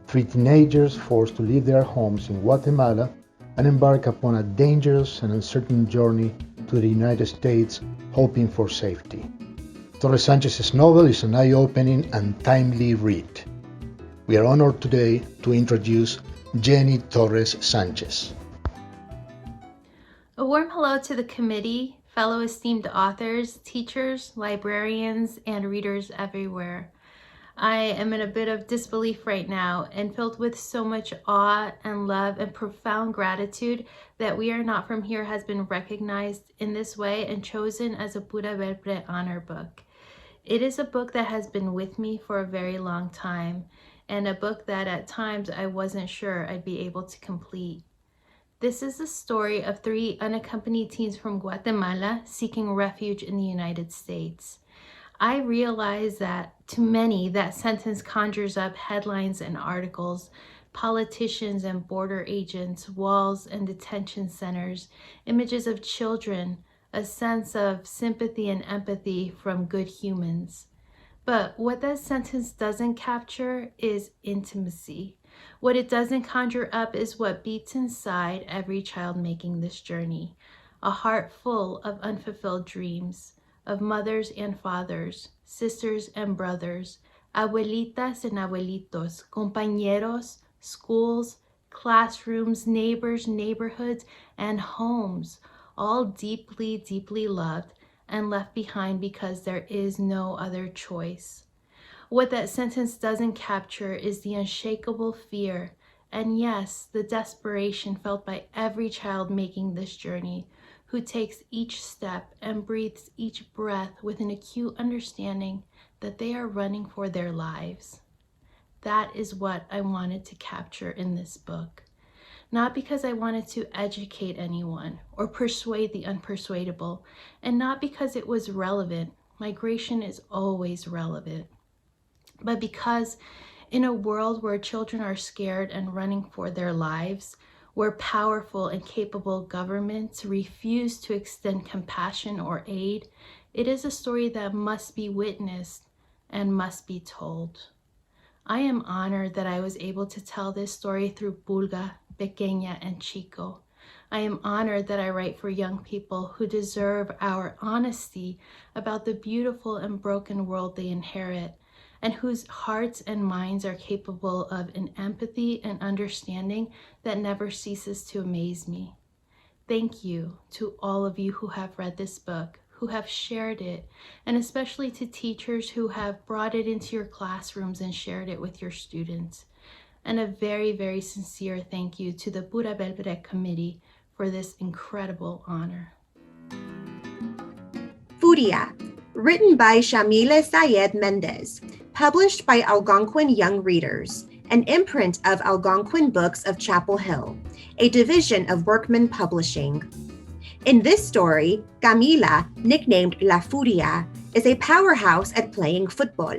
three teenagers forced to leave their homes in Guatemala and embark upon a dangerous and uncertain journey to the United States, hoping for safety. Torres Sanchez's novel is an eye-opening and timely read. We are honored today to introduce Jenny Torres Sanchez. A warm hello to the committee, fellow esteemed authors, teachers, librarians, and readers everywhere. I am in a bit of disbelief right now and filled with so much awe and love and profound gratitude that We Are Not From Here has been recognized in this way and chosen as a Pura Belpré honor book. It is a book that has been with me for a very long time, and a book that at times I wasn't sure I'd be able to complete. This is the story of three unaccompanied teens from Guatemala seeking refuge in the United States. I realize that to many, that sentence conjures up headlines and articles, politicians and border agents, walls and detention centers, images of children, a sense of sympathy and empathy from good humans. But what that sentence doesn't capture is intimacy. What it doesn't conjure up is what beats inside every child making this journey, a heart full of unfulfilled dreams, of mothers and fathers, sisters and brothers, abuelitas and abuelitos, compañeros, schools, classrooms, neighbors, neighborhoods, and homes, all deeply, deeply loved and left behind because there is no other choice. What that sentence doesn't capture is the unshakable fear and, yes, the desperation felt by every child making this journey, who takes each step and breathes each breath with an acute understanding that they are running for their lives. That is what I wanted to capture in this book. Not because I wanted to educate anyone or persuade the unpersuadable, and not because it was relevant. Migration is always relevant. But because in a world where children are scared and running for their lives, where powerful and capable governments refuse to extend compassion or aid, it is a story that must be witnessed and must be told. I am honored that I was able to tell this story through Pulga, Pequeña, and Chico. I am honored that I write for young people who deserve our honesty about the beautiful and broken world they inherit, and whose hearts and minds are capable of an empathy and understanding that never ceases to amaze me. Thank you to all of you who have read this book, who have shared it, and especially to teachers who have brought it into your classrooms and shared it with your students. And a very, very sincere thank you to the Pura Belpré Committee for this incredible honor. Furia, written by Shamile Sayed Mendez, published by Algonquin Young Readers, an imprint of Algonquin Books of Chapel Hill, a division of Workman Publishing. In this story, Camila, nicknamed La Furia, is a powerhouse at playing football.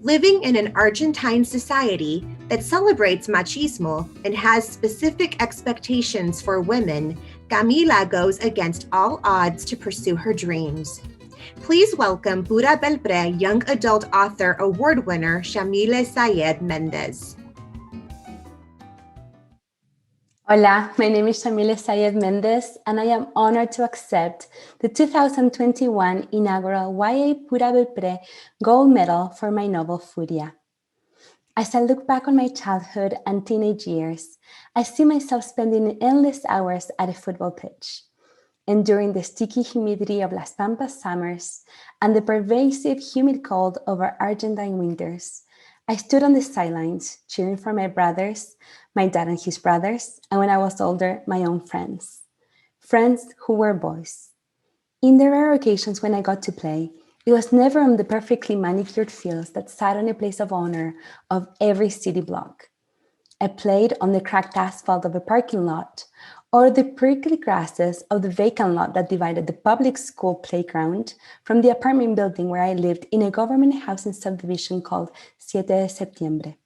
Living in an Argentine society that celebrates machismo and has specific expectations for women, Camila goes against all odds to pursue her dreams. Please welcome Pura Belpré Young Adult Author Award winner Shamile Sayed Mendez. Hola, my name is Shamile Sayed Mendez, and I am honored to accept the 2021 inaugural YA Pura Belpré Gold Medal for my novel Furia. As I look back on my childhood and teenage years, I see myself spending endless hours at a football pitch, enduring the sticky humidity of Las Pampas summers and the pervasive humid cold of our Argentine winters. I stood on the sidelines, cheering for my brothers, my dad and his brothers, and when I was older, my own friends. Friends who were boys. In the rare occasions when I got to play, it was never on the perfectly manicured fields that sat on a place of honor of every city block. I played on the cracked asphalt of a parking lot, or the prickly grasses of the vacant lot that divided the public school playground from the apartment building where I lived in a government housing subdivision called 7 de Septiembre.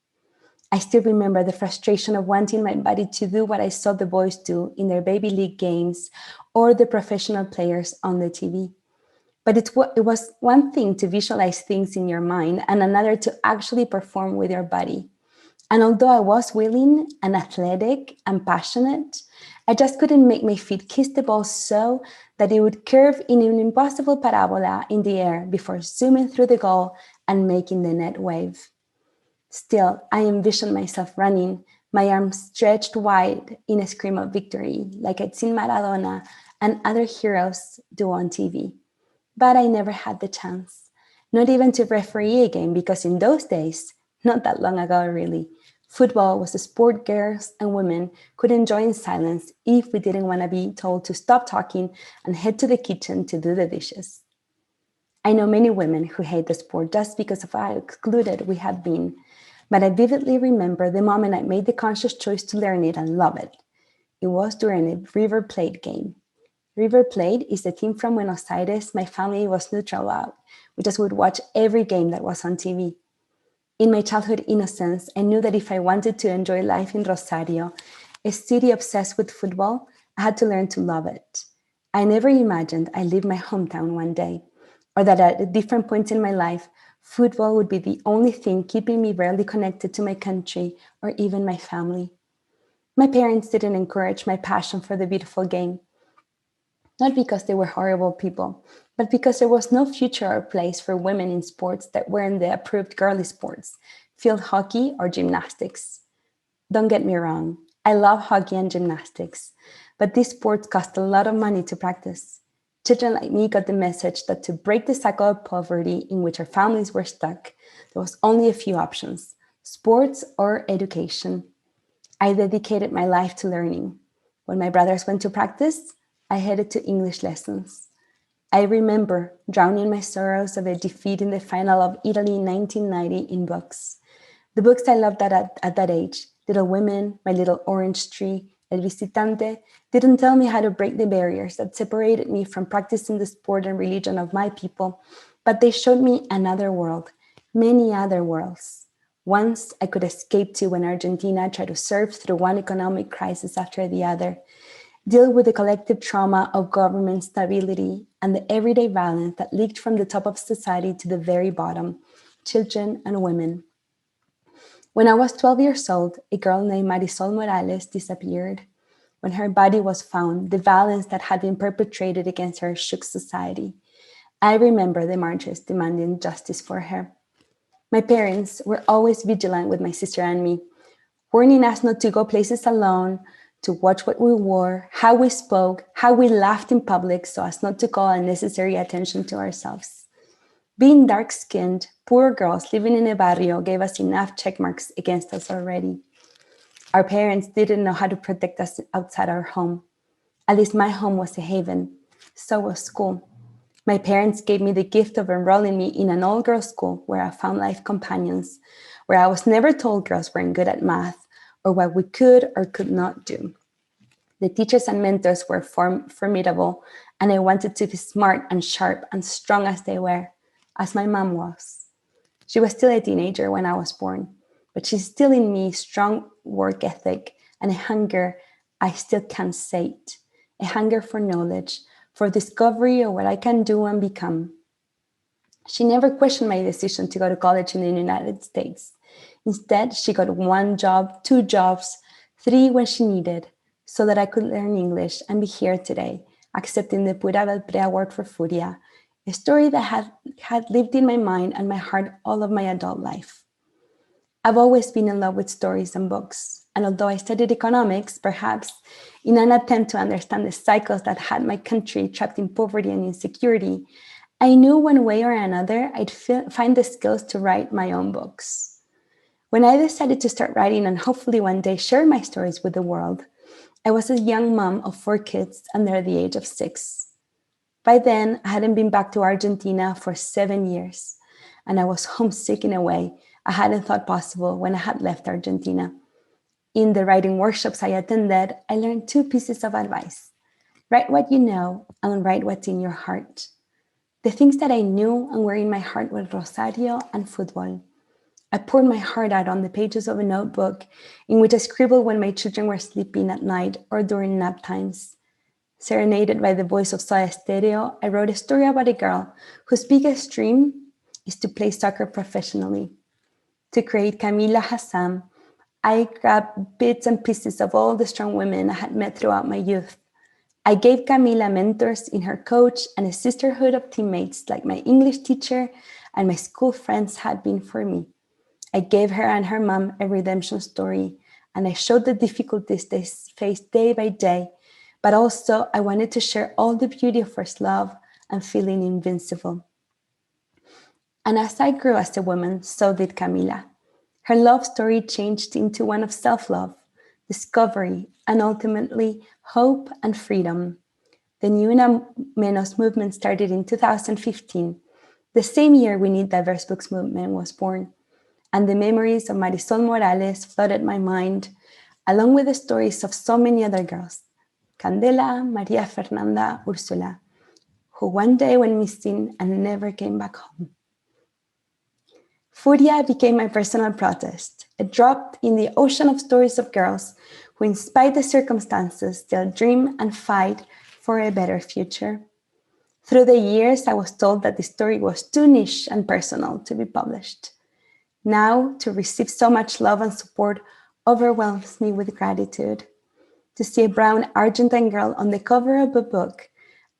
I still remember the frustration of wanting my body to do what I saw the boys do in their baby league games or the professional players on the TV. But it was one thing to visualize things in your mind and another to actually perform with your body. And although I was willing and athletic and passionate, I just couldn't make my feet kiss the ball so that it would curve in an impossible parabola in the air before zooming through the goal and making the net wave. Still, I envisioned myself running, my arms stretched wide in a scream of victory, like I'd seen Maradona and other heroes do on TV. But I never had the chance, not even to referee a game, because in those days, not that long ago really, football was a sport girls and women could enjoy in silence if we didn't want to be told to stop talking and head to the kitchen to do the dishes. I know many women who hate the sport just because of how excluded we have been, but I vividly remember the moment I made the conscious choice to learn it and love it. It was during a River Plate game. River Plate is a team from Buenos Aires my family was neutral about. We just would watch every game that was on TV. In my childhood innocence, I knew that if I wanted to enjoy life in Rosario, a city obsessed with football, I had to learn to love it. I never imagined I'd leave my hometown one day, or that at different points in my life, football would be the only thing keeping me barely connected to my country or even my family. My parents didn't encourage my passion for the beautiful game, not because they were horrible people, but because there was no future or place for women in sports that weren't the approved girly sports, field hockey or gymnastics. Don't get me wrong, I love hockey and gymnastics, but these sports cost a lot of money to practice. Children like me got the message that to break the cycle of poverty in which our families were stuck, there was only a few options: sports or education. I dedicated my life to learning. When my brothers went to practice, I headed to English lessons. I remember drowning my sorrows of a defeat in the final of Italy in 1990 in books. The books I loved at that age, Little Women, My Little Orange Tree, El Visitante, didn't tell me how to break the barriers that separated me from practicing the sport and religion of my people, but they showed me another world, many other worlds. Ones I could escape to when Argentina tried to surf through one economic crisis after the other, deal with the collective trauma of government stability and the everyday violence that leaked from the top of society to the very bottom, children and women. When I was 12 years old, a girl named Marisol Morales disappeared. When her body was found, the violence that had been perpetrated against her shook society. I remember the marches demanding justice for her. My parents were always vigilant with my sister and me, warning us not to go places alone, to watch what we wore, how we spoke, how we laughed in public so as not to call unnecessary attention to ourselves. Being dark-skinned, poor girls living in a barrio gave us enough checkmarks against us already. Our parents didn't know how to protect us outside our home. At least my home was a haven. So was school. My parents gave me the gift of enrolling me in an all-girls school where I found life companions, where I was never told girls weren't good at math or what we could or could not do. The teachers and mentors were formidable, and I wanted to be smart and sharp and strong as they were, as my mom was. She was still a teenager when I was born, but she's still in me strong work ethic and a hunger I still can't sate, a hunger for knowledge, for discovery of what I can do and become. She never questioned my decision to go to college in the United States. Instead, she got 1 job, 2 jobs, 3 when she needed, so that I could learn English and be here today, accepting the Pura Belpré Award for Furia, a story that had lived in my mind and my heart all of my adult life. I've always been in love with stories and books, and although I studied economics, perhaps in an attempt to understand the cycles that had my country trapped in poverty and insecurity, I knew one way or another I'd find the skills to write my own books. When I decided to start writing and hopefully one day share my stories with the world, I was a young mom of 4 kids under the age of 6. By then, I hadn't been back to Argentina for 7 years, and I was homesick in a way I hadn't thought possible when I had left Argentina. In the writing workshops I attended, I learned 2 pieces of advice. Write what you know and write what's in your heart. The things that I knew and were in my heart were Rosario and football. I poured my heart out on the pages of a notebook in which I scribbled when my children were sleeping at night or during nap times. Serenaded by the voice of Soda Stereo, I wrote a story about a girl whose biggest dream is to play soccer professionally. To create Camila Hassam, I grabbed bits and pieces of all the strong women I had met throughout my youth. I gave Camila mentors in her coach and a sisterhood of teammates like my English teacher and my school friends had been for me. I gave her and her mom a redemption story, and I showed the difficulties they faced day by day, but also I wanted to share all the beauty of first love and feeling invincible. And as I grew as a woman, so did Camila. Her love story changed into one of self-love, discovery, and ultimately hope and freedom. The Ni Una Menos movement started in 2015, the same year We Need Diverse Books movement was born, and the memories of Marisol Morales flooded my mind, along with the stories of so many other girls, Candela, Maria Fernanda, Ursula, who one day went missing and never came back home. Furia became my personal protest, a drop in the ocean of stories of girls who, in spite of the circumstances, still dream and fight for a better future. Through the years, I was told that the story was too niche and personal to be published. Now, to receive so much love and support overwhelms me with gratitude. To see a brown Argentine girl on the cover of a book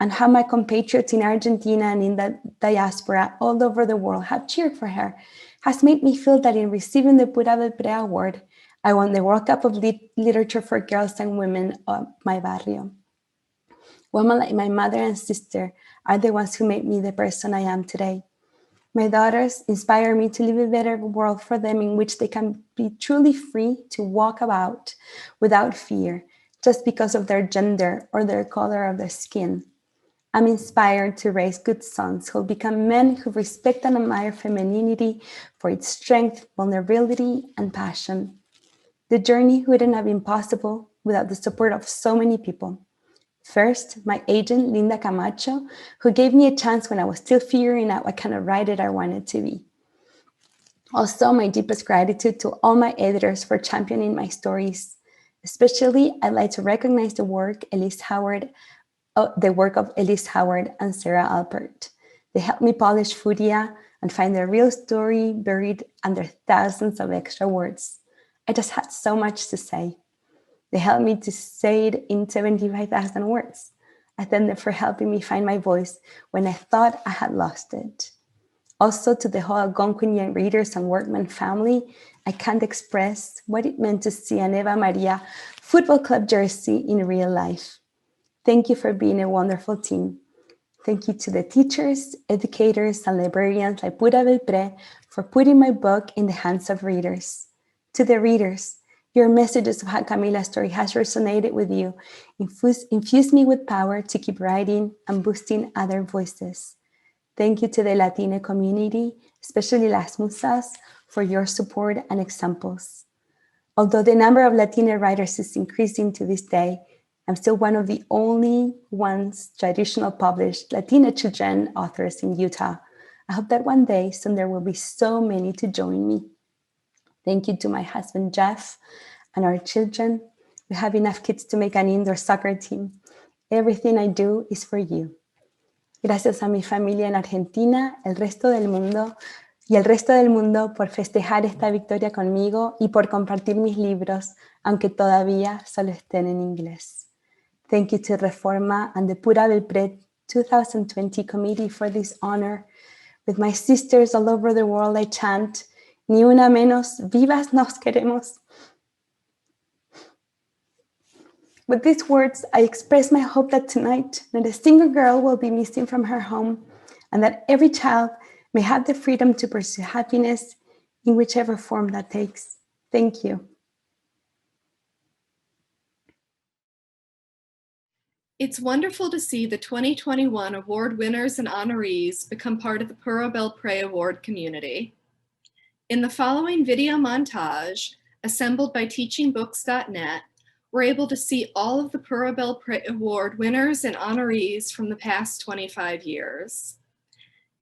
and how my compatriots in Argentina and in the diaspora all over the world have cheered for her has made me feel that in receiving the Pura Belpré Award, I won the World Cup of Literature for girls and women of my barrio. Women like my mother and sister are the ones who made me the person I am today. My daughters inspire me to live a better world for them in which they can be truly free to walk about without fear, just because of their gender or the color of their skin. I'm inspired to raise good sons who will become men who respect and admire femininity for its strength, vulnerability, and passion. The journey wouldn't have been possible without the support of so many people. First, my agent, Linda Camacho, who gave me a chance when I was still figuring out what kind of writer I wanted to be. Also, my deepest gratitude to all my editors for championing my stories. Especially, I'd like to recognize the work of Elise Howard and Sarah Alpert. They helped me polish Furia and find the real story buried under thousands of extra words. I just had so much to say. They helped me to say it in 75,000 words. I thank them for helping me find my voice when I thought I had lost it. Also, to the whole Algonquin young readers and workman family, I can't express what it meant to see an Eva Maria football club jersey in real life. Thank you for being a wonderful team. Thank you to the teachers, educators, and librarians like Pura Belpré for putting my book in the hands of readers. To the readers, your messages of how Camila's story has resonated with you infused me with power to keep writing and boosting other voices. Thank you to the Latina community, especially Las Musas, for your support and examples. Although the number of Latina writers is increasing to this day, I'm still one of the only traditional published Latina children authors in Utah. I hope that one day soon there will be so many to join me. Thank you to my husband, Jeff, and our children. We have enough kids to make an indoor soccer team. Everything I do is for you. Gracias a mi familia en Argentina, el resto del mundo por festejar esta victoria conmigo y por compartir mis libros, aunque todavía solo estén en inglés. Thank you to REFORMA and the Pura Belpré 2020 committee for this honor. With my sisters all over the world, I chant, Ni una menos, vivas nos queremos. With these words, I express my hope that tonight, not a single girl will be missing from her home, and that every child may have the freedom to pursue happiness in whichever form that takes. Thank you. It's wonderful to see the 2021 award winners and honorees become part of the Pura Belpré Award community. In the following video montage, assembled by teachingbooks.net, we're able to see all of the Pura Belpré Award winners and honorees from the past 25 years.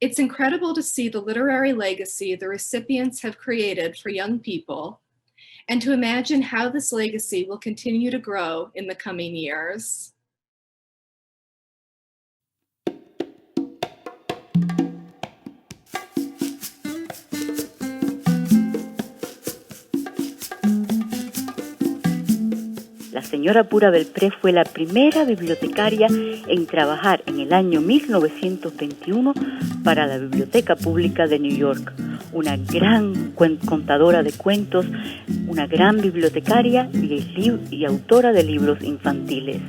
It's incredible to see the literary legacy the recipients have created for young people, and to imagine how this legacy will continue to grow in the coming years. La señora Pura Belpré fue la primera bibliotecaria en trabajar en el año 1921 para la Biblioteca Pública de New York. Una gran contadora de cuentos, una gran bibliotecaria y autora de libros infantiles.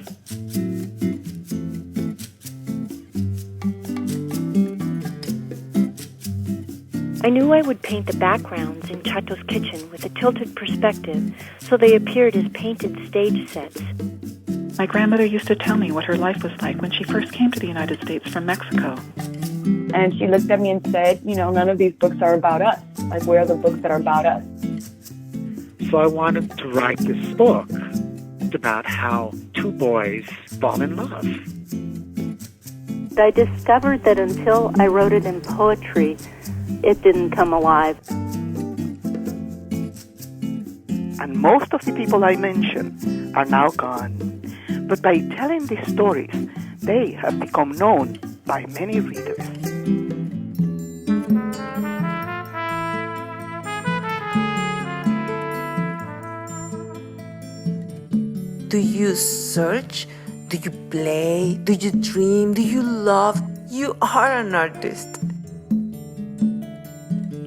I knew I would paint the backgrounds in Chato's kitchen with a tilted perspective so they appeared as painted stage sets. My grandmother used to tell me what her life was like when she first came to the United States from Mexico. And she looked at me and said, you know, none of these books are about us. Like, where are the books that are about us? So I wanted to write this book about how two boys fall in love. I discovered that until I wrote it in poetry, it didn't come alive. And most of the people I mentioned are now gone. But by telling these stories, they have become known by many readers. Do you search? Do you play? Do you dream? Do you love? You are an artist.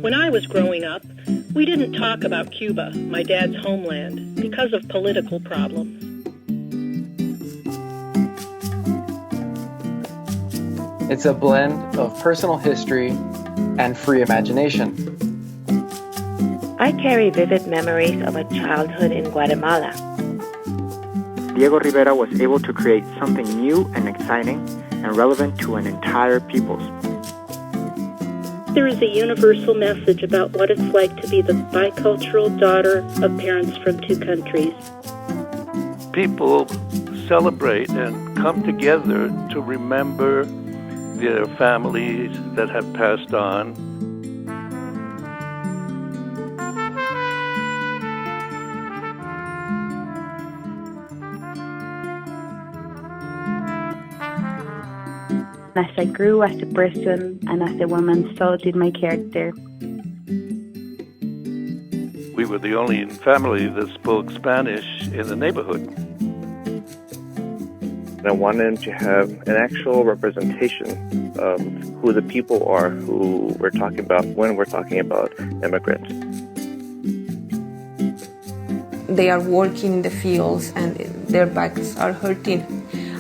When I was growing up, we didn't talk about Cuba, my dad's homeland, because of political problems. It's a blend of personal history and free imagination. I carry vivid memories of a childhood in Guatemala. Diego Rivera was able to create something new and exciting and relevant to an entire people. There is a universal message about what it's like to be the bicultural daughter of parents from two countries. People celebrate and come together to remember their families that have passed on. As I grew as a person and as a woman, so did my character. We were the only family that spoke Spanish in the neighborhood. I wanted to have an actual representation of who the people are who we're talking about when we're talking about immigrants. They are working in the fields and their backs are hurting.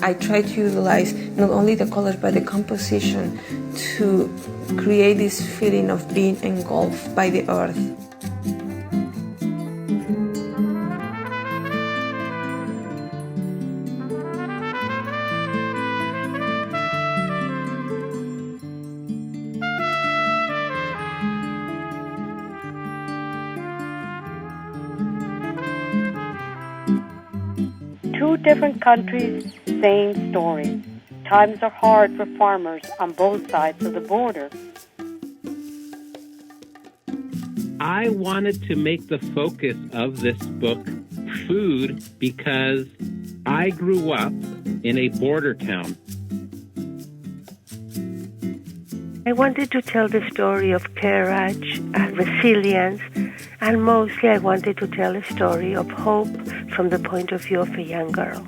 I try to utilize not only the colors but the composition to create this feeling of being engulfed by the earth. Two different countries, same story. Times are hard for farmers on both sides of the border. I wanted to make the focus of this book food because I grew up in a border town. I wanted to tell the story of courage and resilience, and mostly I wanted to tell a story of hope from the point of view of a young girl.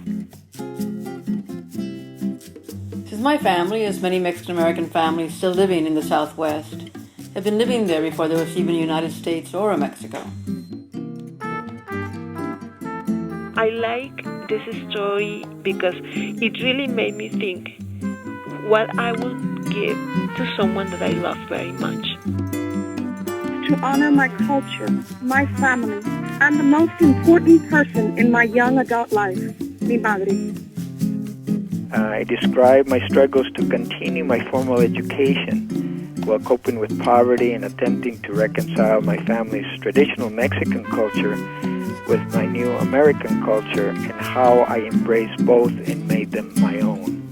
Since my family, as many Mexican-American families still living in the Southwest, have been living there before there was even a United States or a Mexico. I like this story because it really made me think what I would give to someone that I love very much. to honor my culture, my family, and the most important person in my young adult life, mi madre. I describe my struggles to continue my formal education while coping with poverty and attempting to reconcile my family's traditional Mexican culture with my new American culture and how I embraced both and made them my own.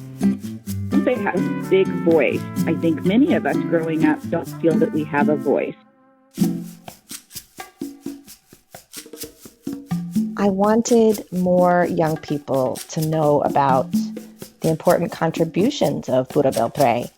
They have a big voice. I think many of us growing up don't feel that we have a voice. I wanted more young people to know about the important contributions of Pura Belpré.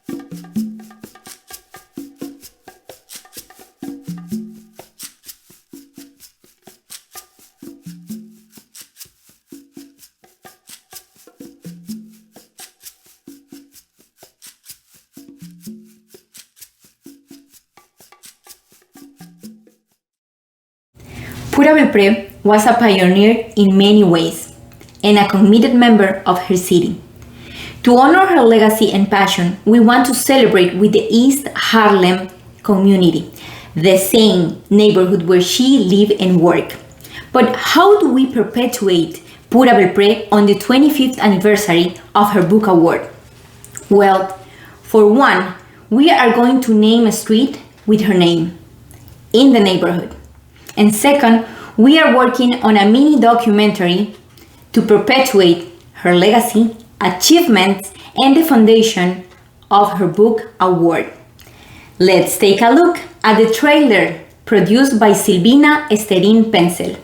Pura Belpré was a pioneer in many ways and a committed member of her city. To honor her legacy and passion, we want to celebrate with the East Harlem community, the same neighborhood where she lived and worked. But how do we perpetuate Pura Belpré on the 25th anniversary of her book award? Well, for one, we are going to name a street with her name in the neighborhood. And second, we are working on a mini documentary to perpetuate her legacy, achievements, and the foundation of her book award. Let's take a look at the trailer produced by Silvina Esterin Pencil.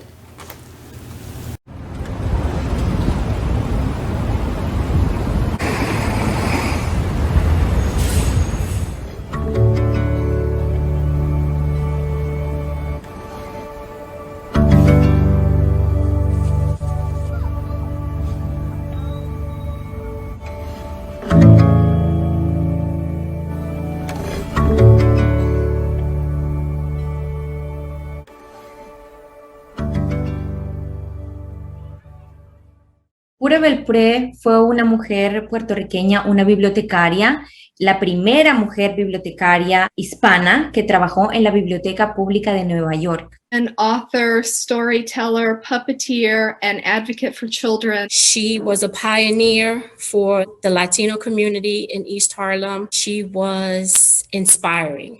Pura Belpré fue una mujer puertorriqueña, una bibliotecaria, la primera mujer bibliotecaria hispana que trabajó en la Biblioteca Pública de Nueva York. An author, storyteller, puppeteer, and advocate for children. She was a pioneer for the Latino community in East Harlem. She was inspiring.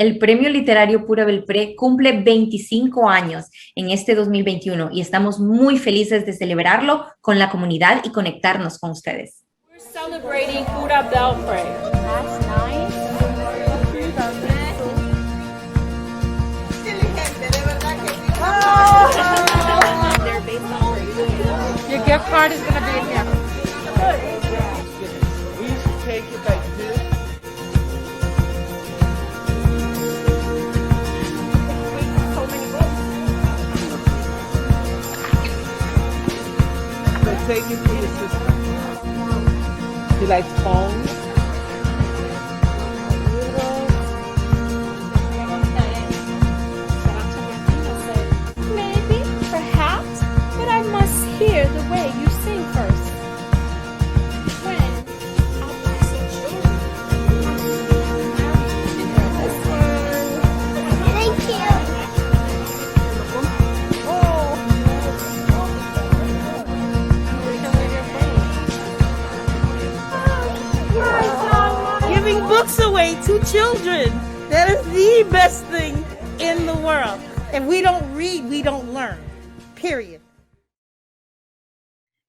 El Premio Literario Pura Belpré cumple 25 años en este 2021 y estamos muy felices de celebrarlo con la comunidad y conectarnos con ustedes. We're celebrating Pura Belpré. That's nice. Your gift card is going to be here. We used to take it like this. Take it to your sister. She likes phones. Maybe, perhaps, but I must hear the way you sing first. When I'll buy some children. Thank you. Giving books away to children. That is the best thing in the world. If we don't read, we don't learn. Period.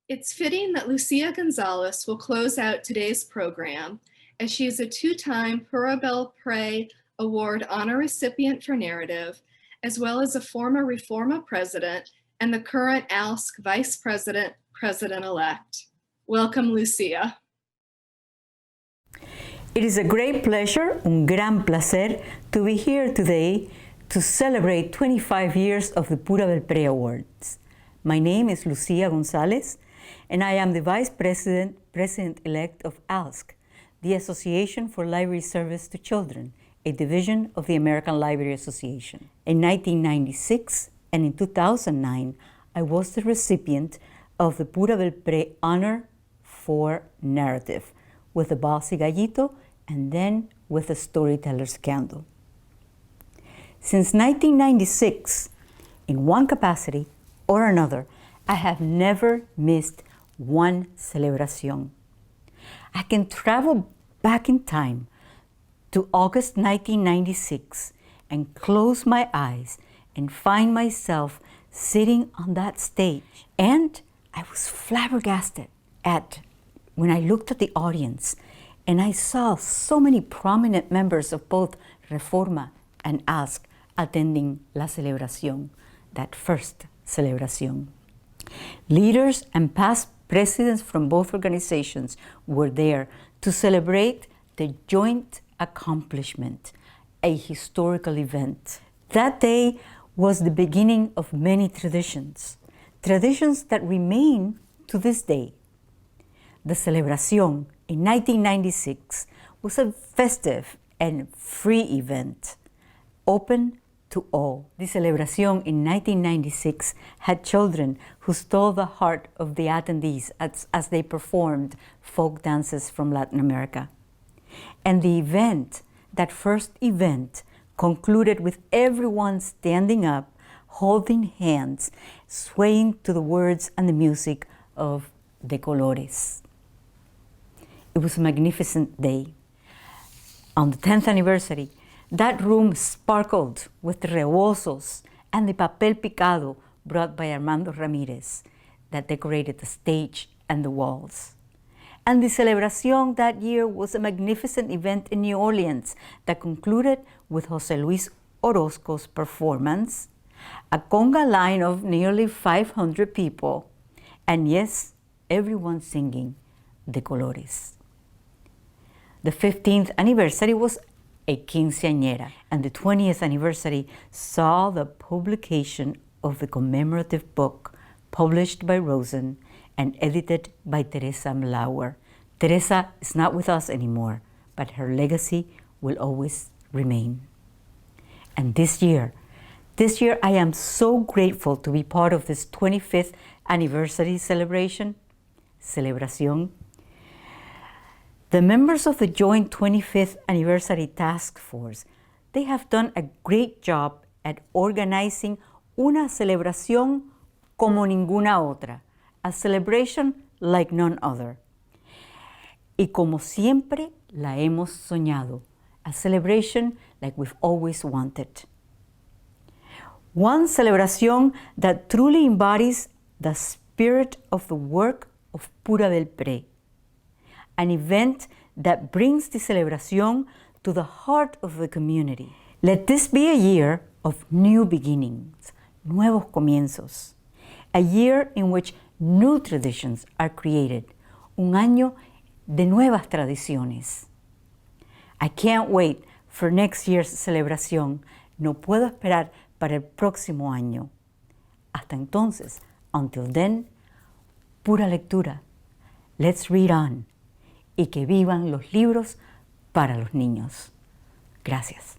It's fitting that Lucia Gonzalez will close out today's program, as she is a two-time Pura Belpré Award honor recipient for narrative, as well as a former REFORMA president and the current ALSC vice president, president-elect. Welcome, Lucia. It is a great pleasure, un gran placer, to be here today to celebrate 25 years of the Pura Belpré Awards. My name is Lucia Gonzalez, and I am the Vice President, President-elect of ALSC, the Association for Library Service to Children, a division of the American Library Association. In 1996 and in 2009, I was the recipient of the Pura Belpré Honor for Narrative, with the Bossy Gallito and then with the Storyteller's Candle. Since 1996, in one capacity or another, I have never missed one Celebración. I can travel back in time to August 1996 and close my eyes and find myself sitting on that stage. And I was flabbergasted when I looked at the audience and I saw so many prominent members of both REFORMA and ASC attending La Celebración, that first Celebración. Leaders and past presidents from both organizations were there to celebrate the joint accomplishment, a historical event. That day was the beginning of many traditions that remain to this day. The Celebración in 1996 was a festive and free event, open to all. The Celebración in 1996 had children who stole the heart of the attendees as they performed folk dances from Latin America. And the event, that first event, concluded with everyone standing up, holding hands, swaying to the words and the music of De Colores. It was a magnificent day. On the 10th anniversary, that room sparkled with the rebozos and the papel picado brought by Armando Ramirez that decorated the stage and the walls. And the Celebración that year was a magnificent event in New Orleans that concluded with José Luis Orozco's performance, a conga line of nearly 500 people, and yes, everyone singing De Colores. The 15th anniversary was a quinceañera, and the 20th anniversary saw the publication of the commemorative book published by Rosen and edited by Teresa Mlauer. Teresa is not with us anymore, but her legacy will always remain. And this year I am so grateful to be part of this 25th anniversary celebration, Celebración. The members of the joint 25th anniversary task force, they have done a great job at organizing una celebración como ninguna otra, a celebration like none other. Y como siempre la hemos soñado, a celebration like we've always wanted. One celebration that truly embodies the spirit of the work of Pura Belpré. An event that brings the Celebración to the heart of the community. Let this be a year of new beginnings, nuevos comienzos. A year in which new traditions are created. Un año de nuevas tradiciones. I can't wait for next year's Celebración. No puedo esperar para el próximo año. Hasta entonces, until then, pura lectura. Let's read on. Y que vivan los libros para los niños. Gracias.